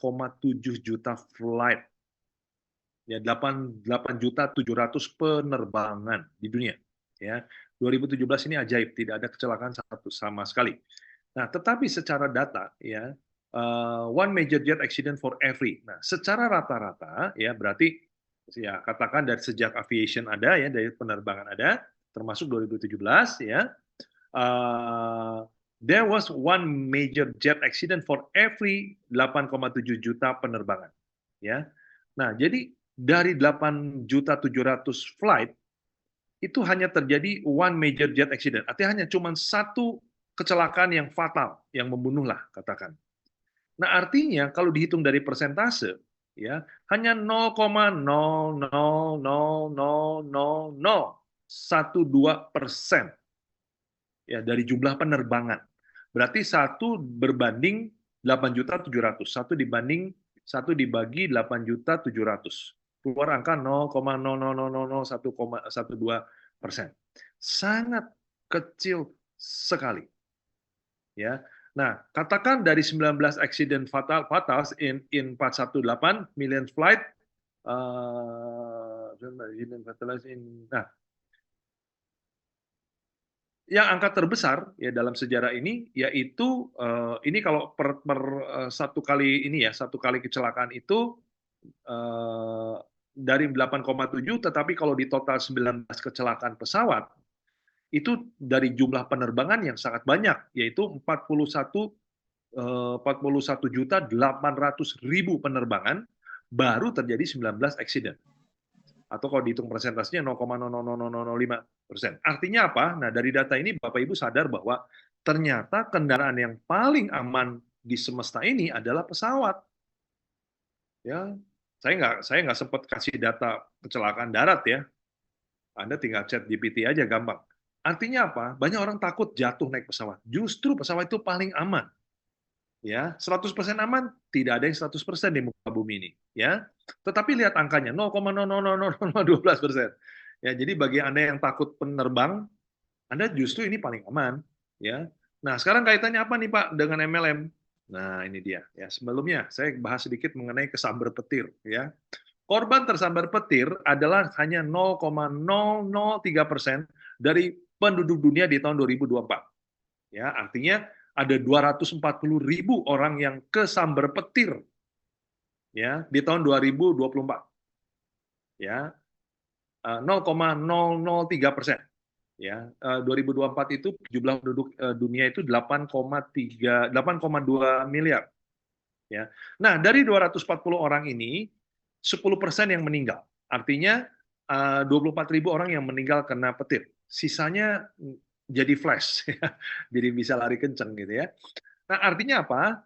juta flight. Ya, 8.700.000 penerbangan di dunia. Ya, 2017 ini ajaib, tidak ada kecelakaan satu sama sekali. Nah, tetapi secara data ya, one major jet accident for every. Nah, secara rata-rata ya berarti ya katakan dari sejak aviation ada ya, dari penerbangan ada, termasuk 2017 ya. There was one major jet accident for every 8,7 juta penerbangan. Ya. Nah, jadi dari 8.700.000 flight itu hanya terjadi one major jet accident. Artinya hanya cuma satu kecelakaan yang fatal, yang membunuh lah katakan. Nah, artinya kalau dihitung dari persentase ya, hanya 0,0000012% ya dari jumlah penerbangan. Berarti 1 berbanding 8.700.000, 1 dibagi 8.700.000. Keluar angka 0,00001,12%. Sangat kecil sekali. Ya. Nah, katakan dari 19 accident fatals in 418 million flight, nah, yang angka terbesar ya dalam sejarah ini yaitu ini kalau per satu kali ini ya, satu kali kecelakaan itu dari 8,7, tetapi kalau di total 19 kecelakaan pesawat itu dari jumlah penerbangan yang sangat banyak, yaitu 41.800.000 penerbangan baru terjadi 19 accident. Atau kalau dihitung persentasenya 0,00005%. Artinya apa? Nah, dari data ini Bapak Ibu sadar bahwa ternyata kendaraan yang paling aman di semesta ini adalah pesawat. Ya, saya nggak sempat kasih data kecelakaan darat ya. Anda tinggal chat GPT aja gampang. Artinya apa? Banyak orang takut jatuh naik pesawat. Justru pesawat itu paling aman. Ya, 100% aman, tidak ada yang 100% di muka bumi ini, ya. Tetapi lihat angkanya 0,0000012%. Ya, jadi bagi Anda yang takut penerbang, Anda justru ini paling aman, ya. Nah, sekarang kaitannya apa nih Pak dengan MLM? Nah, ini dia. Ya, sebelumnya saya bahas sedikit mengenai kesambar petir, ya. Korban tersambar petir adalah hanya 0,003% dari penduduk dunia di tahun 2024. Ya, artinya ada 240.000 orang yang kesambar petir ya di tahun 2024. Ya. 0,003%. Ya, 2024 itu jumlah penduduk dunia itu 8,2 miliar. Ya. Nah, dari 240 orang ini 10% yang meninggal. Artinya 24.000 orang yang meninggal kena petir. Sisanya jadi flash, jadi bisa lari kenceng gitu ya. Nah, artinya apa?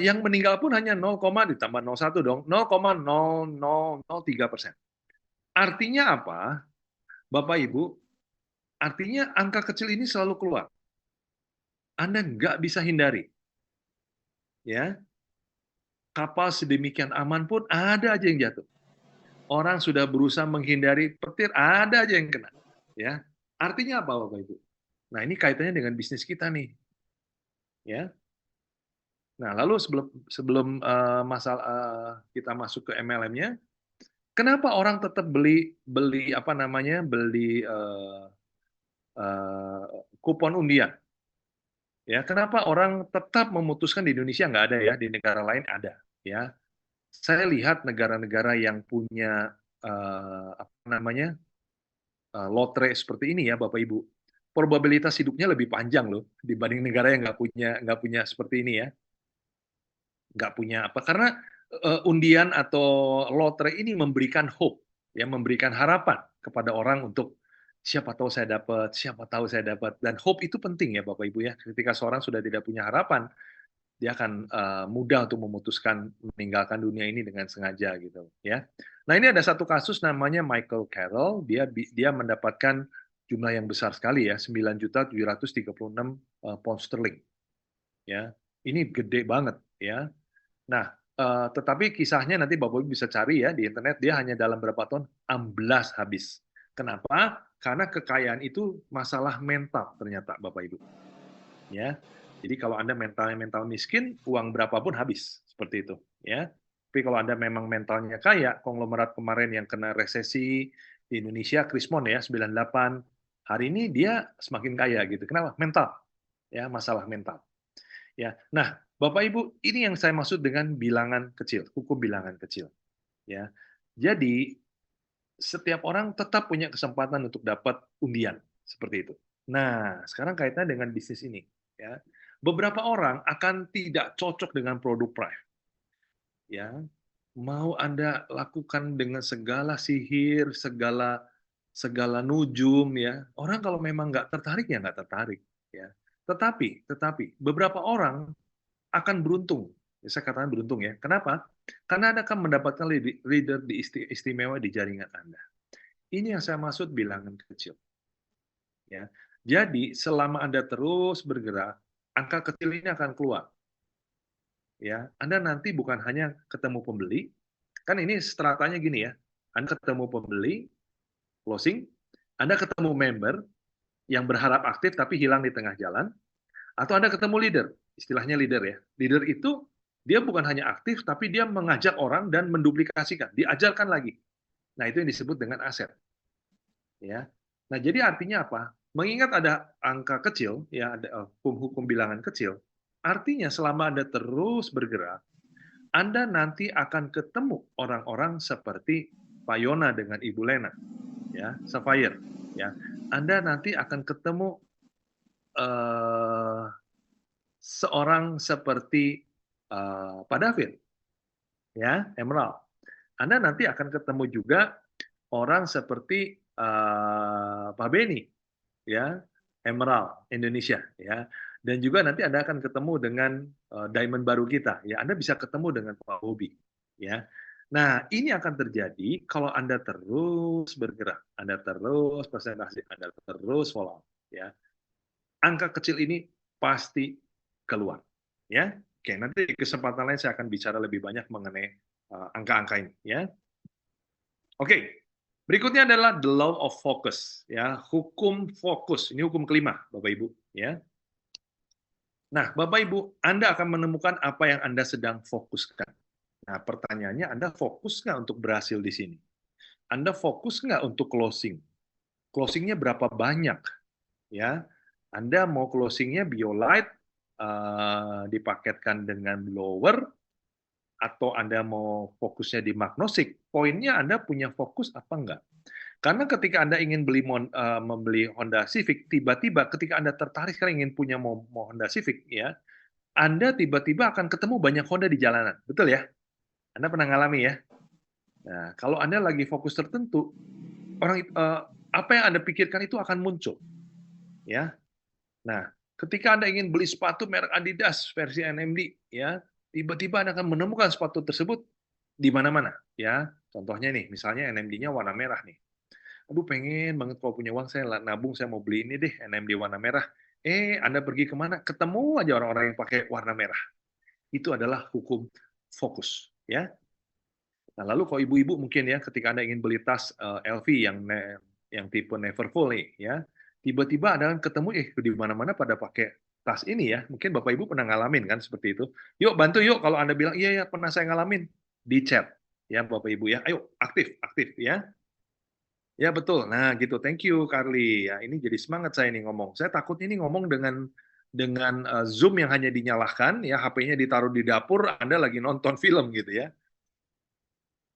Yang meninggal pun hanya 0, ditambah 0,1 dong, 0,0003%. Artinya apa? Bapak Ibu, artinya angka kecil ini selalu keluar. Anda nggak bisa hindari. Ya, kapal sedemikian aman pun ada aja yang jatuh. Orang sudah berusaha menghindari petir, ada aja yang kena. Ya, artinya apa Bapak Ibu? Nah, ini kaitannya dengan bisnis kita nih. Ya. Nah, lalu sebelum masalah kita masuk ke MLM-nya, kenapa orang tetap beli kupon undian? Ya, kenapa orang tetap memutuskan di Indonesia nggak ada ya, di negara lain ada. Ya, saya lihat negara-negara yang punya lotre seperti ini ya, Bapak Ibu, probabilitas hidupnya lebih panjang loh dibanding negara yang nggak punya seperti ini ya, nggak punya apa, karena undian atau lotre ini memberikan hope ya, memberikan harapan kepada orang untuk siapa tahu saya dapat, dan hope itu penting ya Bapak Ibu ya. Ketika seorang sudah tidak punya harapan, dia akan mudah untuk memutuskan meninggalkan dunia ini dengan sengaja gitu ya. Nah, ini ada satu kasus namanya Michael Carroll, dia mendapatkan jumlah yang besar sekali ya, 9.736 pound sterling. Ya, ini gede banget ya. Nah, tetapi kisahnya nanti Bapak Ibu bisa cari ya di internet, dia hanya dalam berapa tahun amblas habis. Kenapa? Karena kekayaan itu masalah mental ternyata Bapak Ibu. Ya. Jadi kalau Anda mental miskin, uang berapapun habis seperti itu, ya. Tapi kalau Anda memang mentalnya kaya, konglomerat kemarin yang kena resesi di Indonesia, Krismon ya 98, hari ini dia semakin kaya gitu. Kenapa? Mental. Ya, masalah mental. Ya. Nah, Bapak Ibu, ini yang saya maksud dengan bilangan kecil, hukum bilangan kecil. Ya. Jadi setiap orang tetap punya kesempatan untuk dapat undian seperti itu. Nah, sekarang kaitannya dengan bisnis ini, ya. Beberapa orang akan tidak cocok dengan produk Prime. Ya. Mau Anda lakukan dengan segala sihir, segala nujum ya. Orang kalau memang nggak tertarik ya nggak tertarik, ya. Tetapi beberapa orang akan beruntung. Ya, saya katakan beruntung ya. Kenapa? Karena Anda akan mendapatkan leader istimewa di jaringan Anda. Ini yang saya maksud bilangan kecil. Ya. Jadi selama Anda terus bergerak, angka kecil ini akan keluar. Ya, Anda nanti bukan hanya ketemu pembeli, kan ini stratanya gini ya. Anda ketemu pembeli, closing, Anda ketemu member yang berharap aktif tapi hilang di tengah jalan, atau Anda ketemu leader, istilahnya leader ya. Leader itu dia bukan hanya aktif tapi dia mengajak orang dan menduplikasikan, diajarkan lagi. Nah, itu yang disebut dengan aset. Ya. Nah, jadi artinya apa? Mengingat ada angka kecil, ya ada hukum bilangan kecil, artinya selama Anda terus bergerak, Anda nanti akan ketemu orang-orang seperti Pak Yona dengan Ibu Lena, ya, Sapphire, ya. Anda nanti akan ketemu seorang seperti Pak David, ya, Emerald. Anda nanti akan ketemu juga orang seperti Pak Beni, ya, Emerald Indonesia, ya. Dan juga nanti Anda akan ketemu dengan diamond baru kita, ya. Anda bisa ketemu dengan Pak Bobby, ya. Nah, ini akan terjadi kalau Anda terus bergerak, Anda terus presentasi, Anda terus follow up, ya. Angka kecil ini pasti keluar, ya. Oke, nanti di kesempatan lain saya akan bicara lebih banyak mengenai angka-angka ini, ya. Oke. Berikutnya adalah the law of focus, ya, hukum fokus. Ini hukum kelima, Bapak Ibu, ya. Nah, Bapak Ibu, Anda akan menemukan apa yang Anda sedang fokuskan. Nah, pertanyaannya, Anda fokus nggak untuk berhasil di sini? Anda fokus nggak untuk closing? Closingnya berapa banyak? Ya, Anda mau closingnya BioLite dipaketkan dengan blower, atau Anda mau fokusnya di Magnosik, poinnya Anda punya fokus apa enggak? Karena ketika Anda ingin membeli Honda Civic, tiba-tiba ketika Anda tertarik sekali ingin punya mau Honda Civic, ya, Anda tiba-tiba akan ketemu banyak Honda di jalanan, betul ya? Anda pernah ngalami ya? Nah, kalau Anda lagi fokus tertentu, apa yang Anda pikirkan itu akan muncul, ya. Nah, ketika Anda ingin beli sepatu merek Adidas versi NMD, ya, tiba-tiba Anda akan menemukan sepatu tersebut di mana-mana, ya. Contohnya nih, misalnya NMD-nya warna merah nih. Aduh, pengen banget kalau punya uang, saya nabung, saya mau beli ini deh, NMD warna merah. Anda pergi kemana? Ketemu aja orang-orang yang pakai warna merah. Itu adalah hukum fokus, ya. Nah, lalu kalau ibu-ibu mungkin ya, ketika Anda ingin beli tas LV yang tipe Neverfull nih, ya, tiba-tiba Anda ketemu di mana-mana pada pakai tas ini ya. Mungkin Bapak Ibu pernah ngalamin kan seperti itu. Yuk bantu yuk, kalau Anda bilang iya ya pernah saya ngalamin, di chat ya Bapak Ibu ya. Ayo aktif ya. Ya betul. Nah gitu. Thank you Carly. Ya ini jadi semangat saya ini ngomong. Saya takut ini ngomong dengan Zoom yang hanya dinyalakan ya, HP-nya ditaruh di dapur, Anda lagi nonton film gitu ya.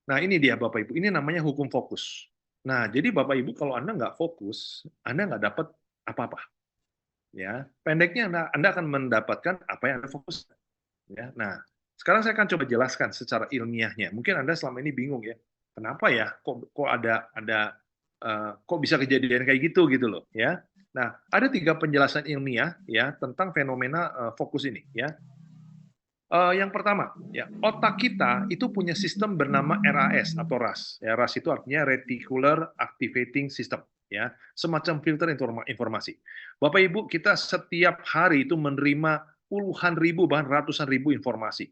Nah ini dia Bapak Ibu. Ini namanya hukum fokus. Nah, jadi Bapak Ibu kalau Anda nggak fokus, Anda nggak dapat apa-apa. Ya, pendeknya Anda akan mendapatkan apa yang Anda fokus. Ya, nah, sekarang saya akan coba jelaskan secara ilmiahnya. Mungkin Anda selama ini bingung ya, kenapa ya? Kok kok bisa kejadian kayak gitu loh, ya. Nah, ada 3 penjelasan ilmiah ya tentang fenomena fokus ini, ya. Yang pertama, ya, otak kita itu punya sistem bernama RAS atau RAS. Ya, RAS itu artinya Reticular Activating System, ya, semacam filter informasi. Bapak Ibu, kita setiap hari itu menerima puluhan ribu bahkan ratusan ribu informasi.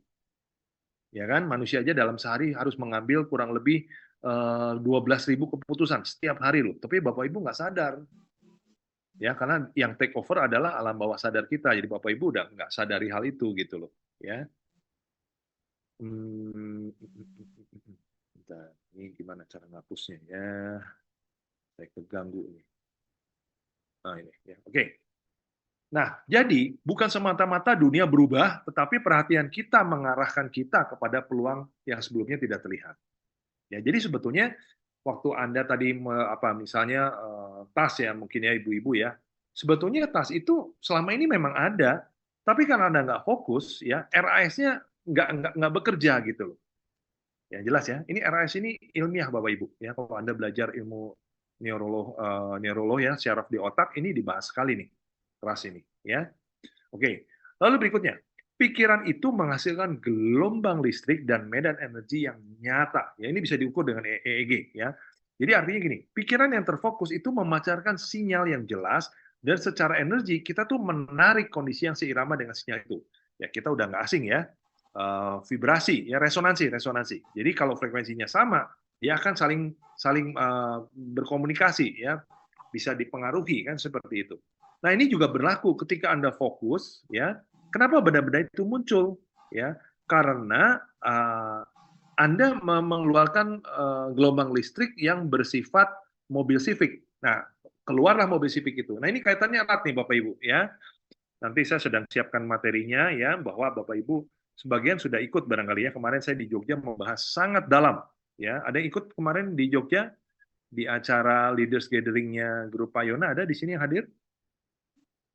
Ya kan, manusia aja dalam sehari harus mengambil kurang lebih 12.000 keputusan setiap hari loh. Tapi Bapak Ibu nggak sadar. Ya, karena yang take over adalah alam bawah sadar kita. Jadi Bapak Ibu udah nggak sadari hal itu gitu loh, ya. Bentar, ini gimana cara ngapusnya ya? Saya keganggu ini. Nah, ini ya. Oke. Nah, jadi bukan semata-mata dunia berubah, tetapi perhatian kita mengarahkan kita kepada peluang yang sebelumnya tidak terlihat. Ya, jadi sebetulnya waktu Anda tadi misalnya tas ya, mungkin ya ibu-ibu ya. Sebetulnya tas itu selama ini memang ada, tapi karena Anda nggak fokus ya, RAS-nya nggak bekerja gitu loh. Ya jelas ya, ini RAS ini ilmiah Bapak Ibu. Ya, kalau Anda belajar ilmu neurolog ya, syaraf di otak, ini dibahas sekali nih, RAS ini. Ya, oke. Lalu berikutnya, pikiran itu menghasilkan gelombang listrik dan medan energi yang nyata. Ya, ini bisa diukur dengan EEG. Ya, jadi artinya gini, pikiran yang terfokus itu memancarkan sinyal yang jelas dan secara energi kita tuh menarik kondisi yang seirama dengan sinyal itu. Ya, kita udah nggak asing ya. Vibrasi ya, resonansi. Jadi kalau frekuensinya sama, dia akan saling berkomunikasi ya, bisa dipengaruhi kan seperti itu. Nah, ini juga berlaku ketika Anda fokus ya. Kenapa benda-benda itu muncul ya? Karena Anda mengeluarkan gelombang listrik yang bersifat mobil Civic. Nah, keluarlah mobil Civic itu. Nah, ini kaitannya erat nih Bapak Ibu ya. Nanti saya sedang siapkan materinya ya, bahwa Bapak Ibu sebagian sudah ikut barangkali ya. Kemarin saya di Jogja membahas sangat dalam ya. Ada yang ikut kemarin di Jogja di acara Leaders Gathering-nya Grup Payona, ada di sini yang hadir?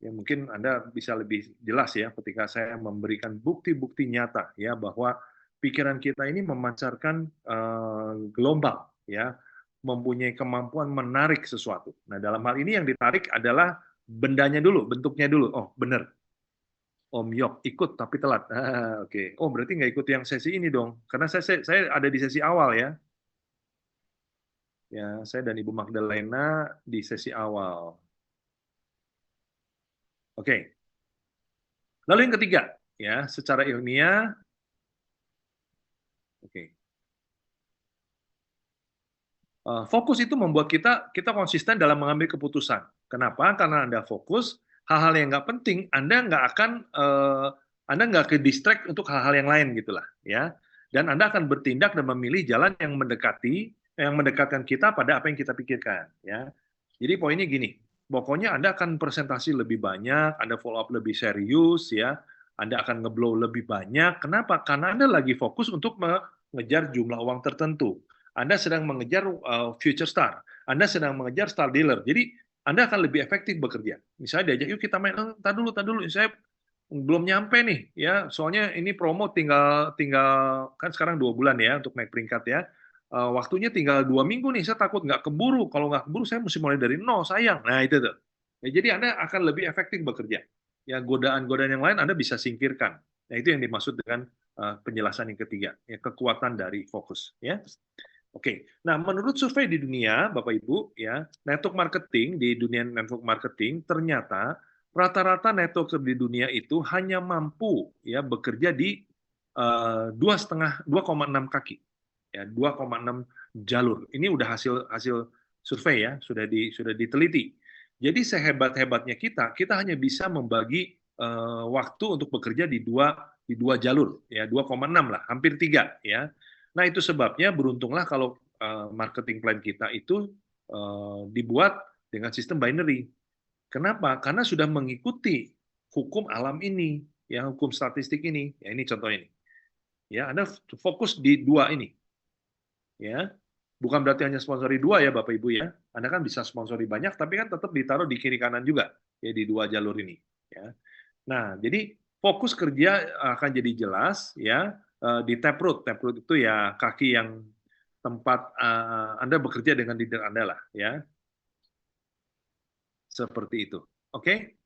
Ya mungkin Anda bisa lebih jelas ya ketika saya memberikan bukti-bukti nyata ya bahwa pikiran kita ini memancarkan gelombang ya, mempunyai kemampuan menarik sesuatu. Nah, dalam hal ini yang ditarik adalah bendanya dulu, bentuknya dulu. Oh, benar. Om Yok ikut tapi telat. Oke. Oh, berarti nggak ikut yang sesi ini dong. Karena saya ada di sesi awal ya. Ya, saya dan Ibu Magdalena di sesi awal. Oke. Lalu yang ketiga, ya, secara ilmiah. Oke. Fokus itu membuat kita konsisten dalam mengambil keputusan. Kenapa? Karena Anda fokus, hal-hal yang nggak penting, Anda nggak ke distract untuk hal-hal yang lain gitulah, ya. Dan Anda akan bertindak dan memilih jalan yang mendekatkan kita pada apa yang kita pikirkan, ya. Jadi poinnya gini, pokoknya Anda akan presentasi lebih banyak, Anda follow up lebih serius, ya. Anda akan ngeblow lebih banyak. Kenapa? Karena Anda lagi fokus untuk mengejar jumlah uang tertentu. Anda sedang mengejar future star. Anda sedang mengejar star dealer. Jadi Anda akan lebih efektif bekerja. Misalnya diajak, yuk kita main, tar dulu, saya belum nyampe nih, ya. Soalnya ini promo tinggal kan sekarang 2 bulan ya untuk naik peringkat ya. Waktunya tinggal 2 minggu nih, saya takut nggak keburu. Kalau nggak keburu, saya mesti mulai dari nol, sayang. Nah itu tuh. Ya, jadi Anda akan lebih efektif bekerja. Ya, godaan-godaan yang lain Anda bisa singkirkan. Nah itu yang dimaksud dengan penjelasan yang ketiga, ya, kekuatan dari fokus. Ya. Oke, nah menurut survei di dunia, Bapak Ibu, ya, network marketing di dunia network marketing ternyata rata-rata network di dunia itu hanya mampu ya bekerja di 2,6 kaki, ya 2,6 jalur. Ini udah hasil survei ya, sudah diteliti. Jadi sehebat-hebatnya kita hanya bisa membagi waktu untuk bekerja di dua jalur, ya 2,6 lah, hampir 3 ya. Nah, itu sebabnya beruntunglah kalau marketing plan kita itu dibuat dengan sistem binary. Kenapa? Karena sudah mengikuti hukum alam ini, ya hukum statistik ini. Ya, ini contohnya nih. Ya, Anda fokus di 2 ini. Ya. Bukan berarti hanya sponsori 2 ya Bapak Ibu ya. Anda kan bisa sponsori banyak tapi kan tetap ditaruh di kiri kanan juga ya di 2 jalur ini, ya. Nah, jadi fokus kerja akan jadi jelas ya di taproot. Taproot itu ya kaki yang tempat Anda bekerja dengan leader Anda lah ya. Seperti itu. Oke?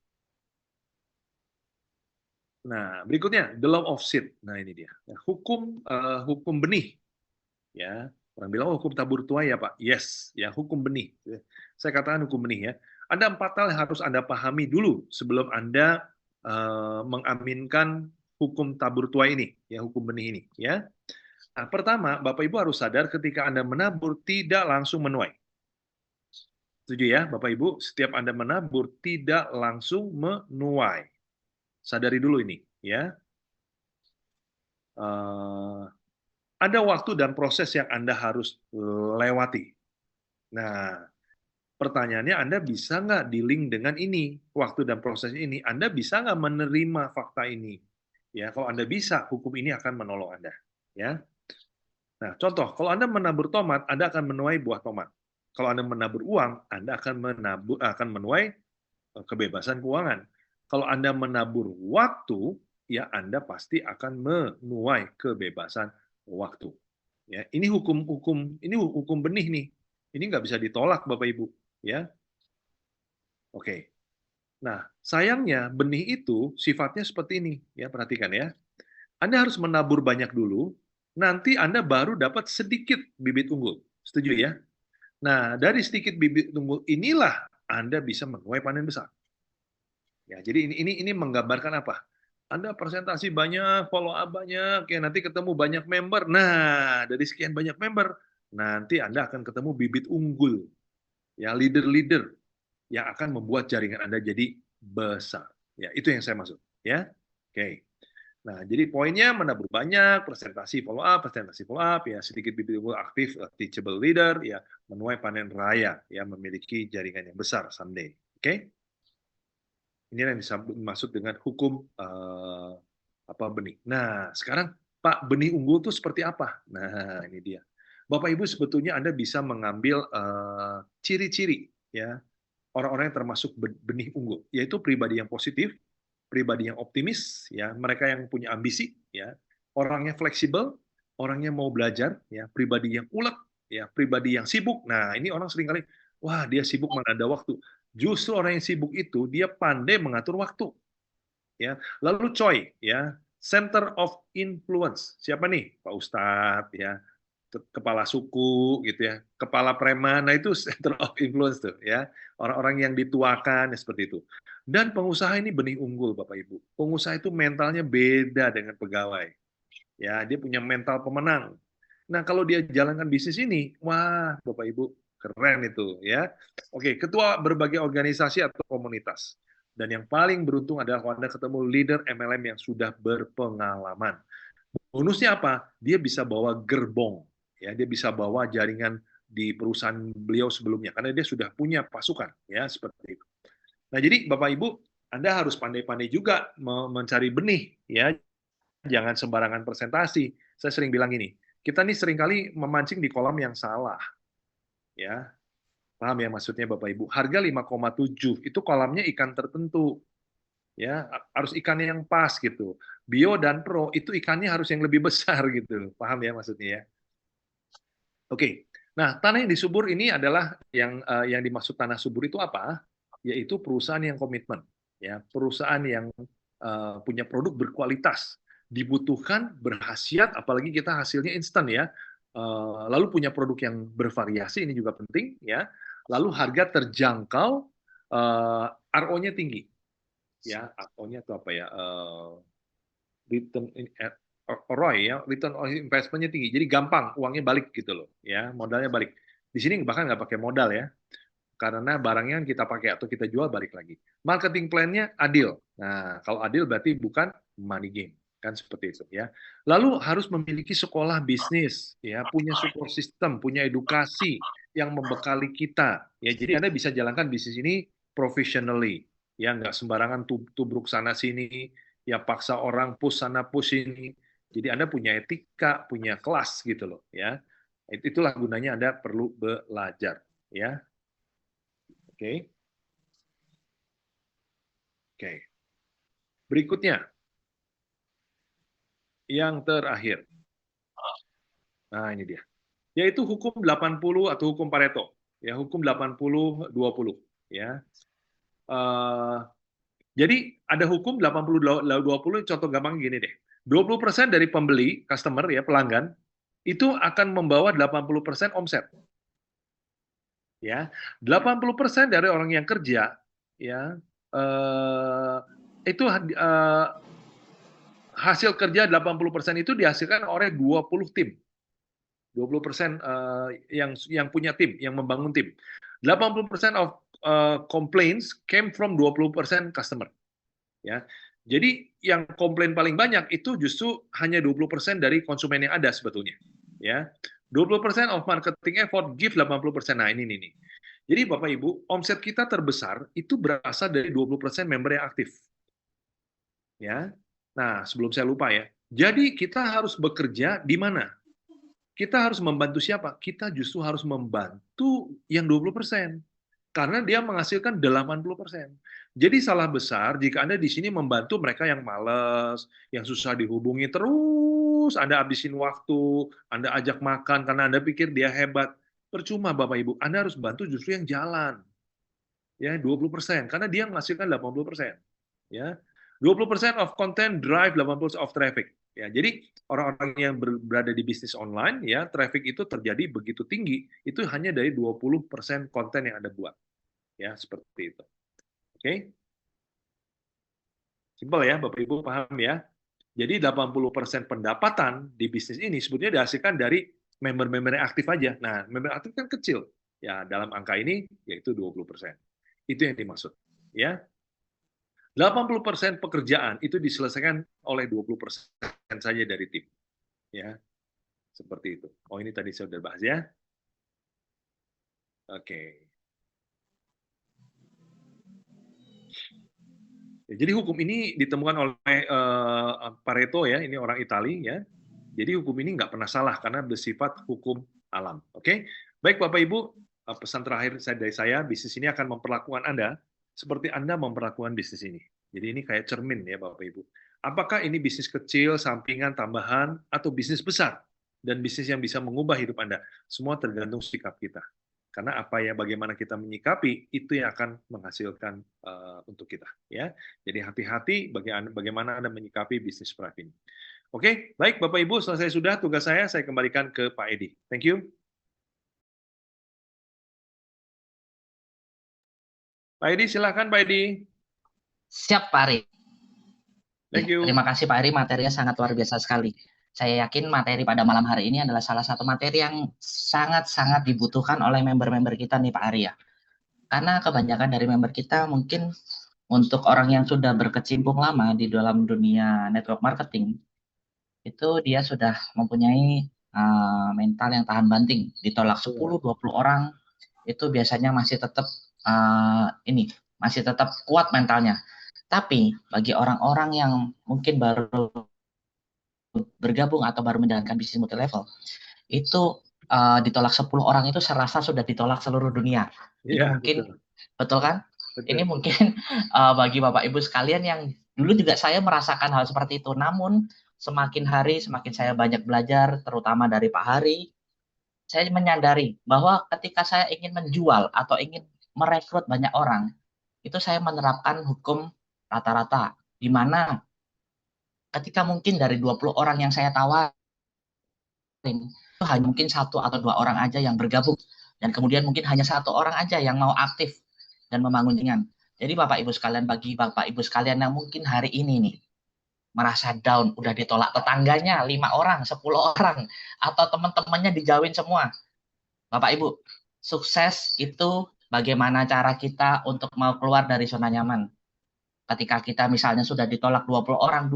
Nah, berikutnya the law of seed. Nah, ini dia. Ya, hukum benih. Ya, orang bilang oh, hukum tabur tuai ya Pak. Yes, ya hukum benih. Saya katakan hukum benih ya. Ada 4 hal yang harus Anda pahami dulu sebelum Anda mengaminkan hukum tabur tuai ini, ya hukum benih ini. Ya. Nah, pertama, Bapak Ibu harus sadar ketika Anda menabur tidak langsung menuai. Setuju ya, Bapak Ibu? Setiap Anda menabur tidak langsung menuai. Sadari dulu ini, ya. Ada waktu dan proses yang Anda harus lewati. Nah, pertanyaannya Anda bisa nggak di-link dengan ini, waktu dan proses ini? Anda bisa nggak menerima fakta ini? Ya, kalau Anda bisa, hukum ini akan menolong Anda. Ya. Nah, contoh, kalau Anda menabur tomat, Anda akan menuai buah tomat. Kalau Anda menabur uang, Anda akan menuai kebebasan keuangan. Kalau Anda menabur waktu, ya Anda pasti akan menuai kebebasan waktu. Ya, ini hukum benih nih. Ini nggak bisa ditolak, Bapak Ibu. Ya, oke. Nah, sayangnya benih itu sifatnya seperti ini. Ya, perhatikan ya. Anda harus menabur banyak dulu, nanti Anda baru dapat sedikit bibit unggul. Setuju ya? Nah, dari sedikit bibit unggul inilah Anda bisa menuai panen besar. Ya, jadi ini menggambarkan apa? Anda presentasi banyak, follow up banyak, ya nanti ketemu banyak member. Nah, dari sekian banyak member, nanti Anda akan ketemu bibit unggul, ya leader-leader yang akan membuat jaringan Anda jadi besar. Ya, itu yang saya maksud. Ya, oke. Nah, jadi poinnya menabur banyak, presentasi follow up, ya sedikit bibit unggul aktif, teachable leader, ya menuai panen raya, ya memiliki jaringan yang besar someday. Oke? Ini yang dimaksud dengan hukum benih. Nah, sekarang Pak, benih unggul itu seperti apa? Nah, ini dia. Bapak Ibu sebetulnya Anda bisa mengambil ciri-ciri ya orang-orang yang termasuk benih unggul, yaitu pribadi yang positif, pribadi yang optimis, ya mereka yang punya ambisi, ya orangnya fleksibel, orangnya mau belajar, ya pribadi yang ulet, ya pribadi yang sibuk. Nah, ini orang seringkali, wah dia sibuk mana ada waktu. Justru orang yang sibuk itu dia pandai mengatur waktu. Ya, lalu COI, ya Center of Influence. Siapa nih? Pak Ustadz, ya kepala suku gitu ya, kepala preman, nah itu center of influence tuh ya, orang-orang yang dituakan ya, seperti itu. Dan pengusaha ini benih unggul Bapak Ibu. Pengusaha itu mentalnya beda dengan pegawai. Ya, dia punya mental pemenang. Nah, kalau dia jalankan bisnis ini, wah Bapak Ibu, keren itu ya. Oke, ketua berbagai organisasi atau komunitas. Dan yang paling beruntung adalah Anda ketemu leader MLM yang sudah berpengalaman. Bonusnya apa? Dia bisa bawa gerbong. Ya, dia bisa bawa jaringan di perusahaan beliau sebelumnya karena dia sudah punya pasukan ya seperti itu. Nah, jadi Bapak Ibu, Anda harus pandai-pandai juga mencari benih ya. Jangan sembarangan presentasi. Saya sering bilang gini, kita nih seringkali memancing di kolam yang salah. Ya. Paham ya maksudnya Bapak Ibu? Harga 5,7 itu kolamnya ikan tertentu. Ya, harus ikan yang pas gitu. Bio dan pro itu ikannya harus yang lebih besar gitu. Paham ya maksudnya ya? Oke. Nah, tanah yang disubur ini adalah yang dimaksud tanah subur itu apa? Yaitu perusahaan yang komitmen, ya, perusahaan yang punya produk berkualitas, dibutuhkan, berkhasiat, apalagi kita hasilnya instan ya. Lalu punya produk yang bervariasi, ini juga penting ya. Lalu harga terjangkau, RO-nya tinggi. Ya, RO-nya itu apa ya? Return ROI ya, return on investment-nya tinggi. Jadi gampang uangnya balik gitu loh, ya, modalnya balik. Di sini bahkan nggak pakai modal ya. Karena barangnya yang kita pakai atau kita jual balik lagi. Marketing plan-nya adil. Nah, kalau adil berarti bukan money game, kan seperti itu ya. Lalu harus memiliki sekolah bisnis, ya, punya support system, punya edukasi yang membekali kita. Ya, jadi Anda bisa jalankan bisnis ini professionally, ya, nggak sembarangan tubruk sana sini, ya paksa orang push sana push ini. Jadi Anda punya etika, punya kelas gitu loh, ya. Itulah gunanya Anda perlu belajar, ya. Oke. Oke. Berikutnya. Yang terakhir. Nah, ini dia. Yaitu hukum 80 atau hukum Pareto. Ya, hukum 80-20, ya. Jadi ada hukum 80-20, contoh gampang gini deh. 20% dari pembeli, customer ya, pelanggan, itu akan membawa 80% omset. Ya, 80% dari orang yang kerja, ya, itu hasil kerja 80% itu dihasilkan oleh 20 tim. 20% yang punya tim, yang membangun tim. 80% of complaints came from 20% customer. Ya. Jadi yang komplain paling banyak itu justru hanya 20% dari konsumen yang ada sebetulnya. Ya. 20% of marketing effort give 80%. Nah, ini nih. Jadi Bapak Ibu, omset kita terbesar itu berasal dari 20% member yang aktif. Ya. Nah, sebelum saya lupa ya. Jadi kita harus bekerja di mana? Kita harus membantu siapa? Kita justru harus membantu yang 20%. Karena dia menghasilkan 80%. Jadi salah besar jika Anda di sini membantu mereka yang malas, yang susah dihubungi terus, Anda habisin waktu, Anda ajak makan karena Anda pikir dia hebat. Percuma Bapak Ibu, Anda harus bantu justru yang jalan. Ya, 20%, karena dia menghasilkan 80%. Ya. 20% of content drive 80% of traffic. Ya, jadi orang-orang yang berada di bisnis online, ya, traffic itu terjadi begitu tinggi, itu hanya dari 20% konten yang Anda buat. Ya, seperti itu. Oke? Simpel ya, Bapak Ibu paham ya? Jadi 80% pendapatan di bisnis ini sebetulnya dihasilkan dari member-member yang aktif aja. Nah, member aktif kan kecil. Ya, dalam angka ini yaitu 20%. Itu yang dimaksud. Ya. 80% pekerjaan itu diselesaikan oleh 20% saja dari tim. Ya. Seperti itu. Oh, ini tadi saya sudah bahas ya. Oke. Jadi hukum ini ditemukan oleh Pareto ya, ini orang Italia ya. Jadi hukum ini nggak pernah salah karena bersifat hukum alam. Oke, baik Bapak Ibu, pesan terakhir dari saya, bisnis ini akan memperlakukan Anda seperti Anda memperlakukan bisnis ini. Jadi ini kayak cermin ya Bapak Ibu. Apakah ini bisnis kecil, sampingan, tambahan, atau bisnis besar dan bisnis yang bisa mengubah hidup Anda? Semua tergantung sikap kita. Karena apa ya, bagaimana kita menyikapi itu yang akan menghasilkan untuk kita. Ya, jadi hati-hati bagaimana Anda menyikapi bisnis private ini. Oke, baik Bapak Ibu, selesai sudah tugas saya kembalikan ke Pak Edi. Thank you. Pak Edi, silakan Pak Edi. Siap Pak Ari. Thank you. Terima kasih Pak Ari, materinya sangat luar biasa sekali. Saya yakin materi pada malam hari ini adalah salah satu materi yang sangat-sangat dibutuhkan oleh member-member kita nih Pak Ari ya. Karena kebanyakan dari member kita mungkin untuk orang yang sudah berkecimpung lama di dalam dunia network marketing, itu dia sudah mempunyai mental yang tahan banting. Ditolak 10-20 orang, itu biasanya masih tetap masih tetap kuat mentalnya. Tapi bagi orang-orang yang mungkin baru bergabung atau baru menjalankan bisnis multi level, itu ditolak 10 orang itu saya rasa sudah ditolak seluruh dunia. Iya, mungkin betul kan? Betul. Ini mungkin bagi Bapak Ibu sekalian yang dulu juga saya merasakan hal seperti itu. Namun semakin hari semakin saya banyak belajar, terutama dari Pak Hari, saya menyadari bahwa ketika saya ingin menjual atau ingin merekrut banyak orang, itu saya menerapkan hukum rata-rata, di mana ketika mungkin dari 20 orang yang saya tawarin, itu hanya mungkin 1 atau 2 orang aja yang bergabung, dan kemudian mungkin hanya 1 orang aja yang mau aktif dan membangun jaringan. Jadi Bapak Ibu sekalian, bagi Bapak Ibu sekalian yang mungkin hari ini nih merasa down, udah ditolak tetangganya 5 orang, 10 orang, atau teman-temannya dijauhin semua. Bapak Ibu, sukses itu bagaimana cara kita untuk mau keluar dari zona nyaman. Ketika kita misalnya sudah ditolak 20 orang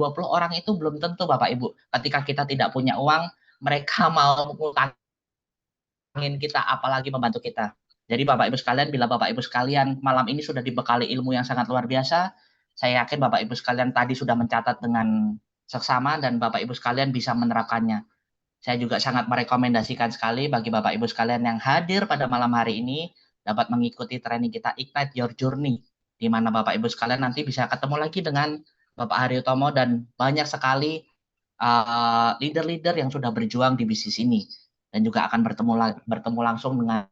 itu belum tentu Bapak Ibu. Ketika kita tidak punya uang, mereka mau ngutangin kita, apalagi membantu kita. Jadi Bapak Ibu sekalian, bila Bapak Ibu sekalian malam ini sudah dibekali ilmu yang sangat luar biasa, saya yakin Bapak Ibu sekalian tadi sudah mencatat dengan seksama dan Bapak Ibu sekalian bisa menerapkannya. Saya juga sangat merekomendasikan sekali bagi Bapak Ibu sekalian yang hadir pada malam hari ini dapat mengikuti training kita Ignite Your Journey, di mana Bapak Ibu sekalian nanti bisa ketemu lagi dengan Bapak Hari Utomo dan banyak sekali leader-leader yang sudah berjuang di bisnis ini, dan juga akan bertemu langsung dengan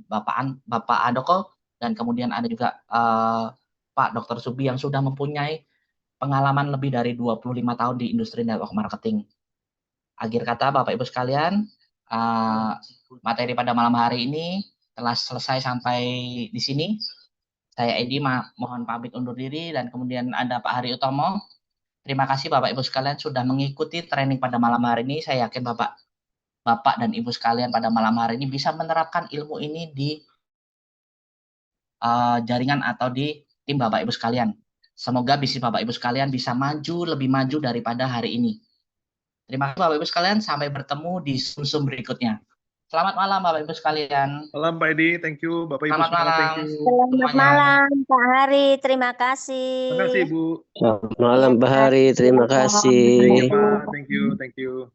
Bapak Andoko, dan kemudian ada juga Pak Dr. Subi yang sudah mempunyai pengalaman lebih dari 25 tahun di industri network marketing. Akhir kata Bapak Ibu sekalian, materi pada malam hari ini telah selesai sampai di sini. Saya Edi mohon pamit undur diri, dan kemudian ada Pak Hari Utomo. Terima kasih Bapak Ibu sekalian sudah mengikuti training pada malam hari ini. Saya yakin Bapak dan Ibu sekalian pada malam hari ini bisa menerapkan ilmu ini di jaringan atau di tim Bapak Ibu sekalian. Semoga bisnis Bapak Ibu sekalian bisa maju, lebih maju daripada hari ini. Terima kasih Bapak Ibu sekalian, sampai bertemu di Zoom berikutnya. Selamat malam Bapak Ibu sekalian. Malam Pak Edi, thank you. Bapak Ibu Selamat semua, malam. thank you. Selamat malam Pak Hari, terima kasih. Terima kasih Ibu. Selamat malam Pak Hari, terima kasih. Thank you Pak, thank you.